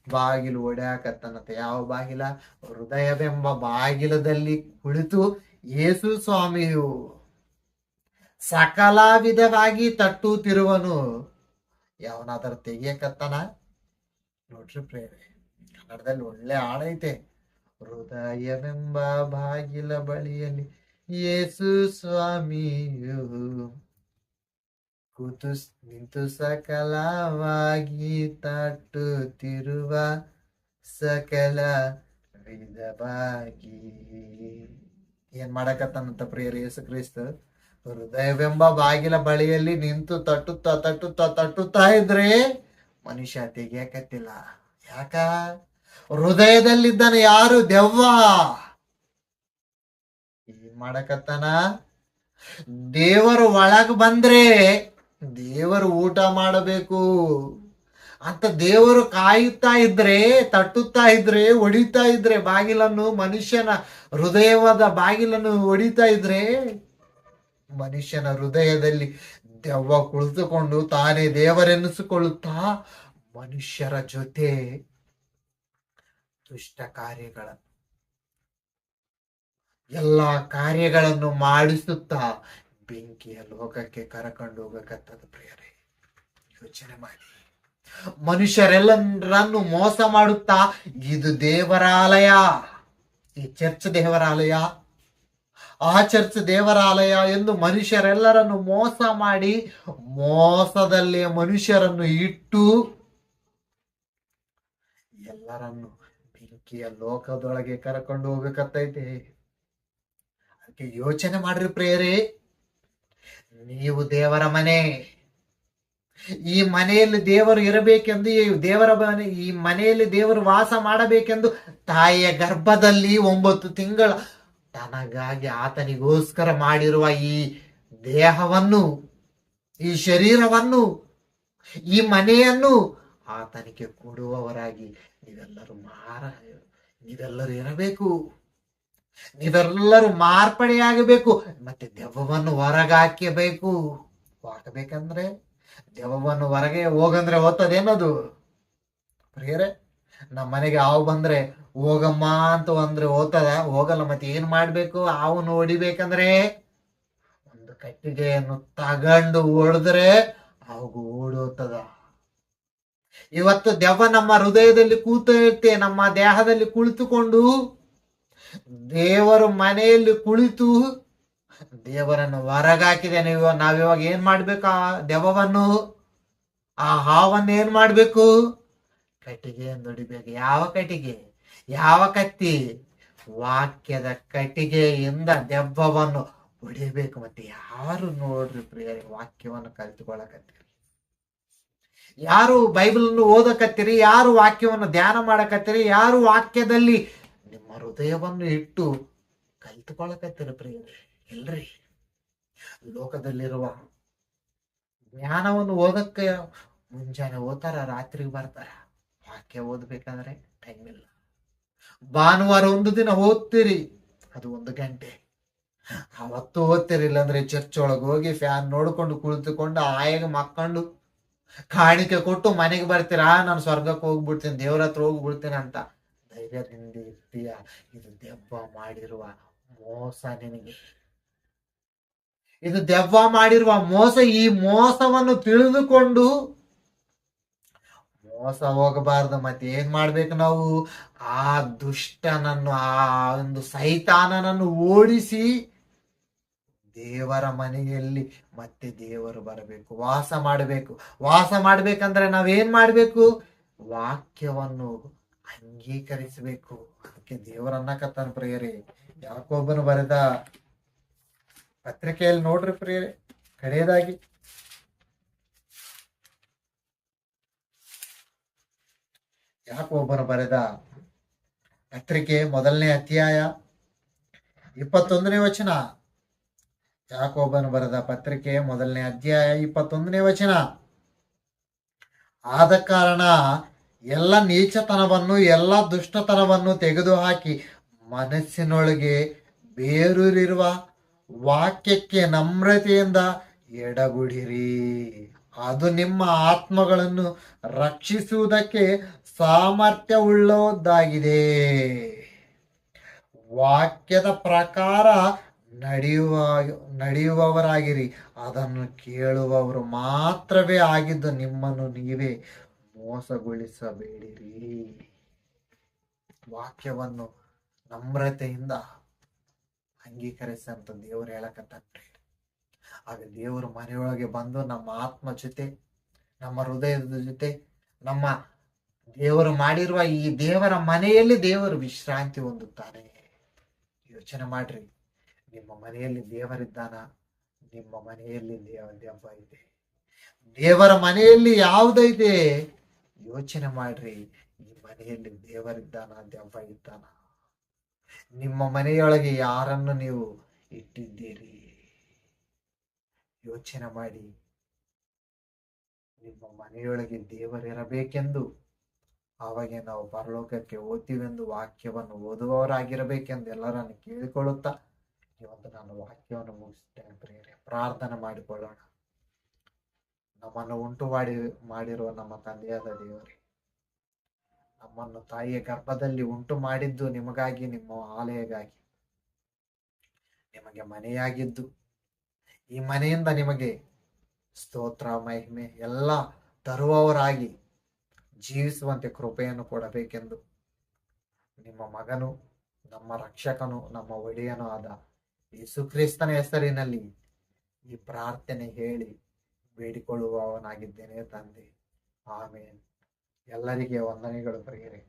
ಬಾಗಿಲು ಒಡೆಯಾಕತ್ತನಂತೆ. ಯಾವ ಬಾಗಿಲ? ಹೃದಯವೆಂಬ ಬಾಗಿಲದಲ್ಲಿ ಕುಳಿತು ಯೇಸು ಸ್ವಾಮಿಯು ಸಕಲ ವಿಧವಾಗಿ ತಟ್ಟುತ್ತಿರುವನು. ಯಾವನಾದರೂ ತೆಗಿಯಕತ್ತನ? ನೋಡ್ರಿ ಪ್ರೇರೆ, ಕನ್ನಡದಲ್ಲಿ ಒಳ್ಳೆ ಹಾಡೈತೆ. ಹೃದಯವೆಂಬ ಬಾಗಿಲ ಬಳಿಯಲ್ಲಿ ಯೇಸು ಸ್ವಾಮಿಯು ನಿಂತು ಸಕಲವಾಗಿ ತಟ್ಟುತ್ತಿರುವ ಸಕಲ ವಿಧವಾಗಿ. ಏನ್ ಮಾಡಕತ್ತಾನಂತ ಪ್ರಿಯರೇ ಯೇಸು ಕ್ರಿಸ್ತ? ಹೃದಯವೆಂಬ ಬಾಗಿಲ ಬಳಿಯಲ್ಲಿ ನಿಂತು ತಟ್ಟುತ್ತಾ ಇದ್ರೆ ಮನುಷ್ಯ ತೆಗಿಯಕತ್ತಿಲ್ಲ. ಯಾಕ? ಹೃದಯದಲ್ಲಿದ್ದಾನೆ ಯಾರು? ದೆವ್ವ. ಏನ್ ಮಾಡಕತ್ತಾನ? ದೇವರು ಒಳಗ್ ಬಂದ್ರೆ ದೇವರು ಊಟ ಮಾಡಬೇಕು ಅಂತ ದೇವರು ಕಾಯುತ್ತಾ ಇದ್ರೆ, ತಟ್ಟುತ್ತಾ ಇದ್ರೆ, ಹೊಡಿತಾ ಇದ್ರೆ ಬಾಗಿಲನ್ನು, ಮನುಷ್ಯನ ಹೃದಯವಾದ ಬಾಗಿಲನ್ನು ಹೊಡಿತಾ ಇದ್ರೆ ಮನುಷ್ಯನ ಹೃದಯದಲ್ಲಿ ದೆವ್ವ ಕುಳಿತುಕೊಂಡು ತಾನೇ ದೇವರೆನ್ನಿಸಿಕೊಳ್ಳುತ್ತಾ ಮನುಷ್ಯರ ಜೊತೆ ದುಷ್ಟ ಕಾರ್ಯಗಳನ್ನು, ಎಲ್ಲ ಕಾರ್ಯಗಳನ್ನು ಮಾಡಿಸುತ್ತಾ ಬೆಂಕಿಯ ಲೋಕಕ್ಕೆ ಕರಕೊಂಡು ಹೋಗಕತ್ತದ ಪ್ರಿಯರೇ. ಯೋಚನೆ ಮಾಡಿ. ಮನುಷ್ಯರೆಲ್ಲರನ್ನು ಮೋಸ ಮಾಡುತ್ತಾ ಇದು ದೇವರ ಆಲಯ, ಈ ಚರ್ಚ್ ದೇವರ ಆಲಯ, ಆ ಚರ್ಚ್ ದೇವರ ಆಲಯ ಎಂದು ಮನುಷ್ಯರೆಲ್ಲರನ್ನು ಮೋಸ ಮಾಡಿ ಮೋಸದಲ್ಲಿ ಮನುಷ್ಯರನ್ನು ಇಟ್ಟು ಎಲ್ಲರನ್ನು ಬೆಂಕಿಯ ಲೋಕದೊಳಗೆ ಕರ್ಕೊಂಡು ಹೋಗ್ಬೇಕತ್ತೈತೆ. ಅದಕ್ಕೆ ಯೋಚನೆ ಮಾಡ್ರಿ ಪ್ರಿಯರೇ, ನೀವು ದೇವರ ಮನೆ. ಈ ಮನೆಯಲ್ಲಿ ದೇವರು ಇರಬೇಕೆಂದು, ಈ ಮನೆಯಲ್ಲಿ ದೇವರು ವಾಸ ಮಾಡಬೇಕೆಂದು ತಾಯಿಯ ಗರ್ಭದಲ್ಲಿ 9 ತಿಂಗಳ ತನಗಾಗಿ ಆತನಿಗೋಸ್ಕರ ಮಾಡಿರುವ ಈ ದೇಹವನ್ನು, ಈ ಶರೀರವನ್ನು, ಈ ಮನೆಯನ್ನು ಆತನಿಗೆ ಕೊಡುವವರಾಗಿ ನೀವೆಲ್ಲರೂ ಇರಬೇಕು. ನೀವೆಲ್ಲರೂ ಮಾರ್ಪಡೆಯಾಗಬೇಕು. ಮತ್ತೆ ದೆವ್ವವನ್ನು ಹಾಕಬೇಕಂದ್ರೆ ದೆವ್ವವನ್ನು ಹೊರಗೆ ಹೋಗಂದ್ರೆ ಹೋಗ್ತದೇನದು ಪ್ರಿಯರೇ? ನಮ್ಮ ಮನೆಗೆ ಹಾವು ಬಂದ್ರೆ ಹೋಗಮ್ಮ ಅಂತ ಅಂದ್ರೆ ಹೋಗಲ್ಲ. ಮತ್ತೆ ಏನ್ ಮಾಡ್ಬೇಕು? ಹಾವನ್ನು ಹೊಡಿಬೇಕಂದ್ರೆ ಒಂದು ಕಟ್ಟಿಗೆಯನ್ನು ತಗೊಂಡು ಹೊಡೆದ್ರೆ ಹಾವು ಓಡೋತದ. ಇವತ್ತು ದೆವ್ವ ನಮ್ಮ ಹೃದಯದಲ್ಲಿ ಕೂತಿರುತ್ತೆ, ನಮ್ಮ ದೇಹದಲ್ಲಿ ಕುಳಿತುಕೊಂಡು ದೇವರ ಮನೆಯಲ್ಲಿ ಕುಳಿತು ದೇವರನ್ನು ಹೊರಗಾಕಿದೆ. ನಾವಿವಾಗ ಏನ್ ಮಾಡ್ಬೇಕು? ಆ ದೆವ್ವವನ್ನು, ಆ ಹಾವನ್ನು ಏನ್ ಮಾಡ್ಬೇಕು? ಕಟ್ಟಿಗೆಯನ್ನು ಹೊಡಿಬೇಕು. ಯಾವ ಕಟ್ಟಿಗೆ? ಯಾವ ಕತ್ತಿ? ವಾಕ್ಯದ ಕಟ್ಟಿಗೆಯಿಂದ ದೆವ್ವವನ್ನು ಹೊಡಿಬೇಕು. ಮತ್ತೆ ಯಾರು ನೋಡ್ರಿ ಪ್ರಿಯರೇ ವಾಕ್ಯವನ್ನು ಕಲಿತುಕೊಳ್ಳಕತ್ತೀರಿ? ಯಾರು ಬೈಬಲನ್ನು ಓದಕತ್ತೀರಿ? ಯಾರು ವಾಕ್ಯವನ್ನು ಧ್ಯಾನ ಮಾಡಕತ್ತೀರಿ? ಯಾರು ವಾಕ್ಯದಲ್ಲಿ ನಿಮ್ಮ ಹೃದಯವನ್ನು ಇಟ್ಟು ಕಲಿತುಕೊಳ್ಳಕತ್ತೀರಿ ಪ್ರಿಯರೇ? ಇಲ್ರಿ. ಲೋಕದಲ್ಲಿರುವ ಜ್ಞಾನವನ್ನು ಓದಕ್ಕೆ ಮುಂಜಾನೆ ಓದ್ತಾರ, ರಾತ್ರಿಗೆ ಬರ್ತಾರ. ವಾಕ್ಯ ಓದ್ಬೇಕಂದ್ರೆ ಟೈಮ್ ಇಲ್ಲ. ಭಾನುವಾರ ಒಂದು ದಿನ ಓದ್ತೀರಿ, ಅದು 1 ಗಂಟೆ. ಅವತ್ತು ಓದ್ತೀರಿ, ಇಲ್ಲಾಂದ್ರೆ ಚರ್ಚ್ ಒಳಗೆ ಹೋಗಿ ಫ್ಯಾನ್ ನೋಡ್ಕೊಂಡು ಕುಳಿತುಕೊಂಡು ಆಯಾಗ ಮಕ್ಕೊಂಡು ಕಾಣಿಕೆ ಕೊಟ್ಟು ಮನೆಗೆ ಬರ್ತೀರಾ. ನಾನು ಸ್ವರ್ಗಕ್ಕೆ ಹೋಗ್ಬಿಡ್ತೀನಿ, ದೇವ್ರ ಹತ್ರ ಹೋಗ್ಬಿಡ್ತೀನಿ ಅಂತ ಧೈರ್ಯದಿಂದ ಇರ್ತೀಯ. ಇದು ದೆವ್ವ ಮಾಡಿರುವ ಮೋಸ ನಿನಗೆ. ಇದು ದೆವ್ವ ಮಾಡಿರುವ ಮೋಸ. ಈ ಮೋಸವನ್ನು ತಿಳಿದುಕೊಂಡು ಮೋಸ ಹೋಗಬಾರ್ದು. ಮತ್ತೆ ಏನ್ ಮಾಡ್ಬೇಕು ನಾವು? ಆ ದುಷ್ಟನನ್ನು, ಆ ಒಂದು ಸೈತಾನನನ್ನು ಓಡಿಸಿ ದೇವರ ಮನೆಯಲ್ಲಿ ಮತ್ತೆ ದೇವರು ಬರಬೇಕು, ವಾಸ ಮಾಡಬೇಕು. ವಾಸ ಮಾಡ್ಬೇಕಂದ್ರೆ ನಾವೇನ್ ಮಾಡ್ಬೇಕು? ವಾಕ್ಯವನ್ನು ಅಂಗೀಕರಿಸಬೇಕು. ಅದಕ್ಕೆ ದೇವರನ್ನಕತ್ತಾನ ಪ್ರಿಯರೇ. ಯಾಕೋಬನು ಬರೆದ ಪತ್ರಿಕೆಯಲ್ಲಿ ನೋಡ್ರಿ ಪ್ರಿಯರೇ, ಕಡೆಯದಾಗಿ ಯಾಕೋಬನು ಬರೆದ ಪತ್ರಿಕೆ 1ನೇ ಅಧ್ಯಾಯ 21ನೇ ವಚನ. ಯಾಕೋಬನು ಬರೆದ ಪತ್ರಿಕೆ 1ನೇ ಅಧ್ಯಾಯ 21ನೇ ವಚನ. ಆದ ಕಾರಣ ಎಲ್ಲ ನೀಚತನವನ್ನು, ಎಲ್ಲ ದುಷ್ಟತನವನ್ನು ತೆಗೆದುಹಾಕಿ ಮನಸ್ಸಿನೊಳಗೆ ಬೇರೂರಿರುವ ವಾಕ್ಯಕ್ಕೆ ನಮ್ರತೆಯಿಂದ ಎಡಗುಡಿರಿ. ಅದು ನಿಮ್ಮ ಆತ್ಮಗಳನ್ನು ರಕ್ಷಿಸುವುದಕ್ಕೆ ಸಾಮರ್ಥ್ಯವುಳ್ಳದ್ದಾಗಿದೆ. ವಾಕ್ಯದ ಪ್ರಕಾರ ನಡೆಯುವವರಾಗಿರಿ. ಅದನ್ನು ಕೇಳುವವರು ಮಾತ್ರವೇ ಆಗಿದ್ದು ನಿಮ್ಮನ್ನು ನೀವೇ ಮೋಸಗೊಳಿಸಬೇಡಿರಿ. ವಾಕ್ಯವನ್ನು ನಮ್ರತೆಯಿಂದ ಅಂಗೀಕರಿಸಂತ ದೇವರು ಹೇಳಕತ್ತನ್ರಿ. ಆಗ ದೇವರು ಮನೆಯೊಳಗೆ ಬಂದು ನಮ್ಮ ಆತ್ಮ ಜೊತೆ, ನಮ್ಮ ಹೃದಯದ ಜೊತೆ, ನಮ್ಮ ದೇವರು ಮಾಡಿರುವ ಈ ದೇವರ ಮನೆಯಲ್ಲಿ ದೇವರು ವಿಶ್ರಾಂತಿ ಹೊಂದುತ್ತಾನೆ. ಯೋಚನೆ ಮಾಡ್ರಿ, ನಿಮ್ಮ ಮನೆಯಲ್ಲಿ ದೇವರಿದ್ದಾನ? ನಿಮ್ಮ ಮನೆಯಲ್ಲಿ ದೆವ್ವ ಇದೆ? ದೇವರ ಮನೆಯಲ್ಲಿ ಯಾವುದೈತೆ? ಯೋಚನೆ ಮಾಡ್ರಿ. ಈ ಮನೆಯಲ್ಲಿ ದೇವರಿದ್ದಾನ, ದೆವ್ವ ಇದ್ದಾನ? ನಿಮ್ಮ ಮನೆಯೊಳಗೆ ಯಾರನ್ನು ನೀವು ಇಟ್ಟಿದ್ದೀರಿ? ಯೋಚನೆ ಮಾಡಿ. ನಿಮ್ಮ ಮನೆಯೊಳಗೆ ದೇವರಿರಬೇಕೆಂದು, ಆವಾಗ ನಾವು ಪರಲೋಕಕ್ಕೆ ಓದ್ತೀವೆಂದು ವಾಕ್ಯವನ್ನು ಓದುವವರಾಗಿರಬೇಕೆಂದು ಎಲ್ಲರನ್ನು ಕೇಳಿಕೊಳ್ಳುತ್ತಾ ಇವತ್ತು ನಾನು ವಾಕ್ಯವನ್ನು ಮುಗಿಸ್ತೇನೆ ಪ್ರಿಯರೇ. ಪ್ರಾರ್ಥನೆ ಮಾಡಿಕೊಳ್ಳೋಣ. ನಮ್ಮನ್ನು ಉಂಟು ಮಾಡಿರುವ ನಮ್ಮ ತಂದೆಯಾದ ದೇವರೇ, ನಮ್ಮನ್ನು ತಾಯಿಯ ಗರ್ಭದಲ್ಲಿ ಉಂಟು ಮಾಡಿದ್ದು ನಿಮಗಾಗಿ, ನಿಮ್ಮ ಆಲಯಗಾಗಿ, ನಿಮಗೆ ಮನೆಯಾಗಿದ್ದು, ಈ ಮನೆಯಿಂದ ನಿಮಗೆ ಸ್ತೋತ್ರ ಮಹಿಮೆ ಎಲ್ಲ ತರುವವರಾಗಿ ಜೀವಿಸುವಂತೆ ಕೃಪೆಯನ್ನು ಕೊಡಬೇಕೆಂದು ನಿಮ್ಮ ಮಗನು, ನಮ್ಮ ರಕ್ಷಕನು, ನಮ್ಮ ಒಡೆಯನೂ ಆದ ಯೇಸು ಕ್ರಿಸ್ತನ ಹೆಸರಿನಲ್ಲಿ ಈ ಪ್ರಾರ್ಥನೆ ಹೇಳಿ ಬೇಡಿಕೊಳ್ಳುವವನಾಗಿದ್ದೇನೆ ತಂದೆ. ಆಮೇನ್. ಎಲ್ಲರಿಗೆ ವಂದನೆಗಳು ಪ್ರಿಯರೇ.